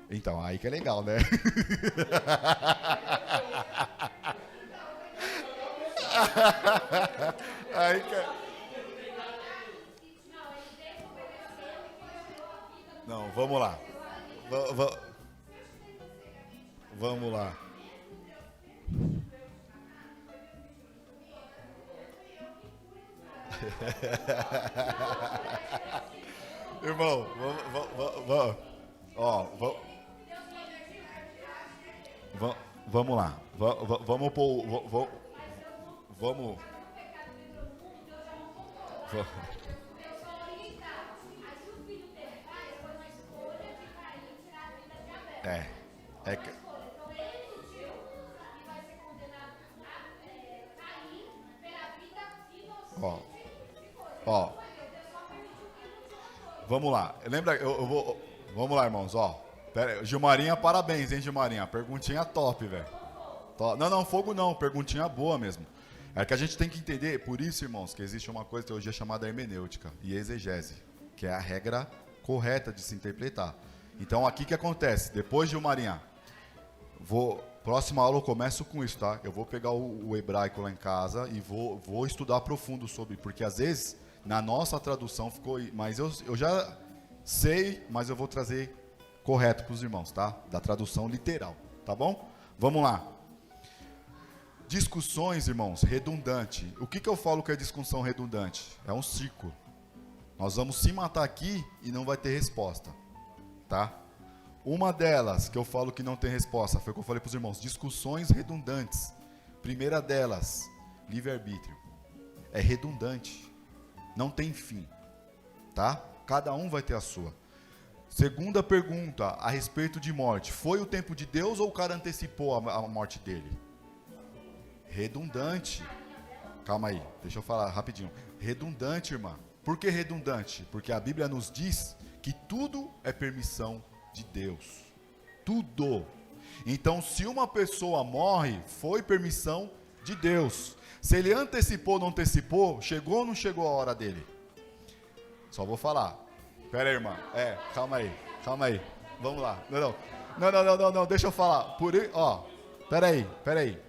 Então, aí que é legal, né? Aí que é... Não, vamos lá. Vamos lá. Irmão, vamos lá. Vamos. É que... Ó. Vamos lá. Lembra, eu vou... Vamos lá, irmãos, ó. Pera aí. Gilmarinha, parabéns, hein, Gilmarinha. Perguntinha top, velho. Não, fogo não. Perguntinha boa mesmo. É que a gente tem que entender, por isso, irmãos, que existe uma coisa teologia chamada hermenêutica e exegese, que é a regra correta de se interpretar. Então, aqui que acontece? Depois, Gilmarinha, próxima aula eu começo com isso, tá? Eu vou pegar o hebraico lá em casa e vou estudar profundo sobre, porque às vezes, na nossa tradução ficou... Mas eu já sei, mas eu vou trazer correto para os irmãos, tá? Da tradução literal, tá bom? Vamos lá. Discussões, irmãos, redundante. O que eu falo que é discussão redundante? É um ciclo. Nós vamos se matar aqui e não vai ter resposta, tá? Uma delas que eu falo que não tem resposta foi o que eu falei para os irmãos. Discussões redundantes. Primeira delas, livre-arbítrio. É redundante. Não tem fim, tá? Cada um vai ter a sua. Segunda pergunta, a respeito de morte. Foi o tempo de Deus ou o cara antecipou a morte dele? Redundante. Calma aí, deixa eu falar rapidinho. Redundante, irmã. Por que redundante? Porque a Bíblia nos diz que tudo é permissão de Deus. Tudo. Então, se uma pessoa morre, foi permissão de Deus. Se ele antecipou ou não antecipou, chegou ou não chegou a hora dele? Só vou falar. Pera aí, irmã. Calma aí. Vamos lá. Não, deixa eu falar. Pera aí.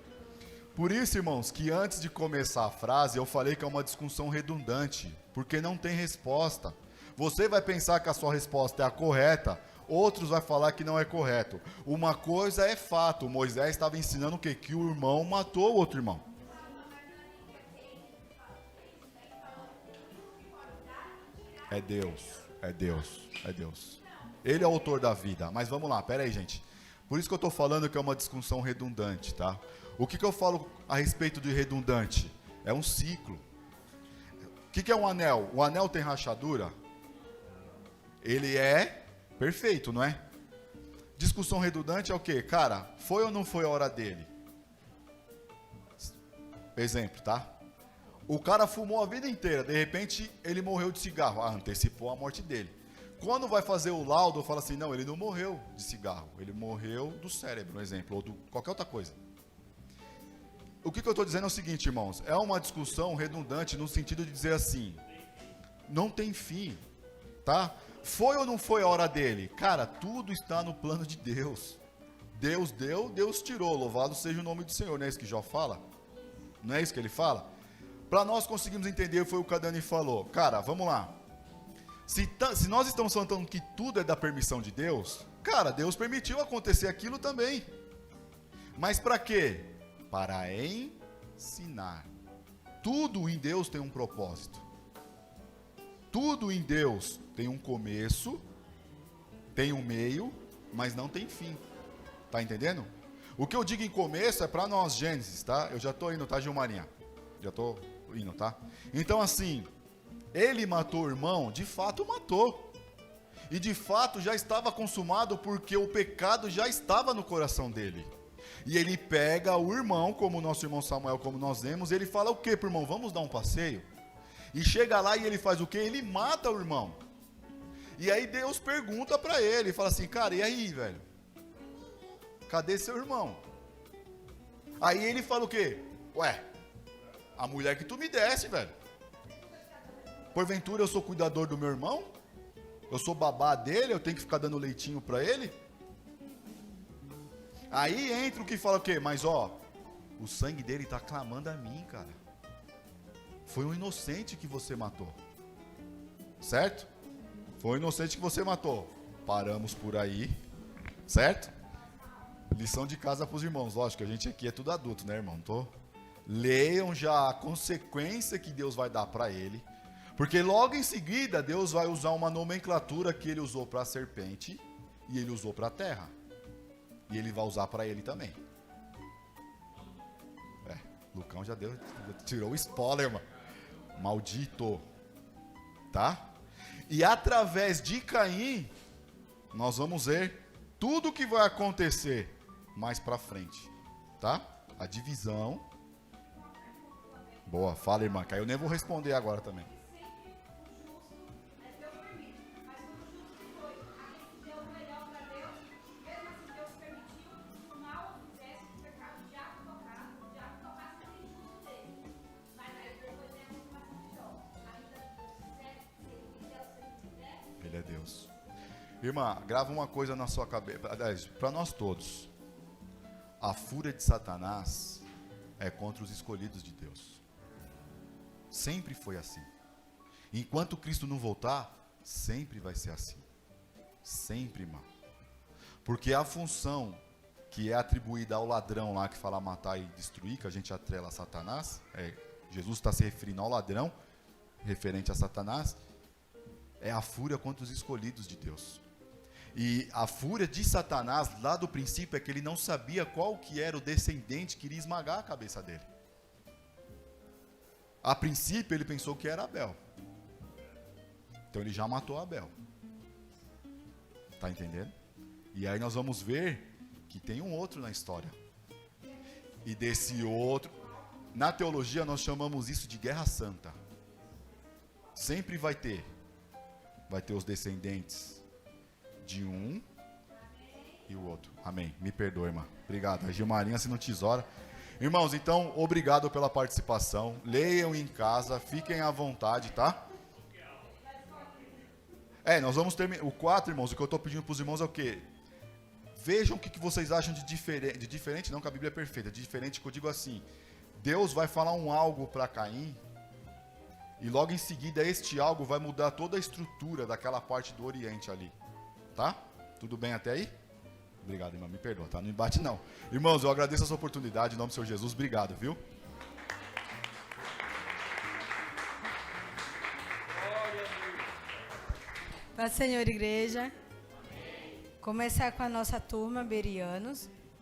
Por isso, irmãos, que antes de começar a frase, eu falei que é uma discussão redundante, porque não tem resposta. Você vai pensar que a sua resposta é a correta, outros vai falar que não é correto. Uma coisa é fato, Moisés estava ensinando o quê? Que o irmão matou o outro irmão. É Deus. Ele é o autor da vida. Mas vamos lá, pera aí, gente. Por isso que eu estou falando que é uma discussão redundante, tá? O que eu falo a respeito de redundante? É um ciclo. O que é um anel? O anel tem rachadura? ele é perfeito, não é? Discussão redundante é o quê? Cara, foi ou não foi a hora dele? Exemplo, tá? O cara fumou a vida inteira, de repente ele morreu de cigarro, antecipou a morte dele. Quando vai fazer o laudo, fala assim, não, ele não morreu de cigarro, ele morreu do cérebro, um exemplo, ou de qualquer outra coisa. O que eu estou dizendo é o seguinte, irmãos, é uma discussão redundante no sentido de dizer assim, não tem fim, tá? Foi ou não foi a hora dele? Cara, tudo está no plano de Deus. Deus deu, Deus tirou, louvado seja o nome do Senhor, não é isso que Jó fala? Não é isso que ele fala? Para nós conseguirmos entender, foi o que a Dani falou. Cara, vamos lá. Se nós estamos falando que tudo é da permissão de Deus, cara, Deus permitiu acontecer aquilo também. Mas para quê? Para ensinar. Tudo em Deus tem um propósito. Tudo em Deus tem um começo, tem um meio, mas não tem fim. Tá entendendo? O que eu digo em começo é para nós, Gênesis, tá? Eu já tô indo, tá, Gilmarinha? Já tô indo, tá? Então, assim, ele matou o irmão, de fato matou. E de fato já estava consumado porque o pecado já estava no coração dele. E ele pega o irmão, como o nosso irmão Samuel, como nós vemos, ele fala o quê pro irmão? Vamos dar um passeio? E chega lá e ele faz o quê? Ele mata o irmão. E aí Deus pergunta para ele, fala assim, cara, e aí, velho? Cadê seu irmão? Aí ele fala o quê? Ué, a mulher que tu me desse, velho. Porventura eu sou cuidador do meu irmão? Eu sou babá dele, eu tenho que ficar dando leitinho para ele? Aí entra o que fala o quê? Mas ó, o sangue dele está clamando a mim, cara. Foi um inocente que você matou. Certo? Foi um inocente que você matou. Paramos por aí. Certo? Lição de casa para os irmãos. Lógico, a gente aqui é tudo adulto, né, irmão? Leiam já a consequência que Deus vai dar para ele. Porque logo em seguida, Deus vai usar uma nomenclatura que ele usou para a serpente e ele usou para a terra. E ele vai usar para ele também. Lucão já tirou o spoiler, mano. Maldito. Tá? E através de Caim, nós vamos ver tudo o que vai acontecer mais para frente. Tá? A divisão. Boa, fala, irmã. Que aí eu nem vou responder agora também. Ele é Deus. Irmã, grava uma coisa na sua cabeça, para nós todos. A fúria de Satanás é contra os escolhidos de Deus. Sempre foi assim. Enquanto Cristo não voltar, sempre vai ser assim. Sempre, irmão. Porque a função que é atribuída ao ladrão lá que fala matar e destruir, que a gente atrela a Satanás, Jesus está se referindo ao ladrão, referente a Satanás, é a fúria contra os escolhidos de Deus. E a fúria de Satanás, lá do princípio, é que ele não sabia qual que era o descendente que iria esmagar a cabeça dele. A princípio, ele pensou que era Abel. Então ele já matou Abel. Tá entendendo? E aí nós vamos ver que tem um outro na história. E desse outro, na teologia nós chamamos isso de guerra santa. Sempre vai ter os descendentes de um e o outro. Amém. Me perdoe, irmã. Obrigado. A Gilmarinha se não tesoura. Irmãos, então, obrigado pela participação. Leiam em casa, fiquem à vontade, tá? Nós vamos terminar. O 4, irmãos, o que eu estou pedindo para os irmãos é o quê? Vejam o que vocês acham de diferente. De diferente, não que a Bíblia é perfeita. De diferente que eu digo assim. Deus vai falar um algo para Caim. E logo em seguida, este algo vai mudar toda a estrutura daquela parte do Oriente ali. Tá? Tudo bem até aí? Obrigado, irmão. Me perdoa, tá? Não embate, não. Irmãos, eu agradeço essa oportunidade. Em nome do Senhor Jesus, obrigado, viu? Paz do Senhor, igreja. Começar com a nossa turma, Berianos.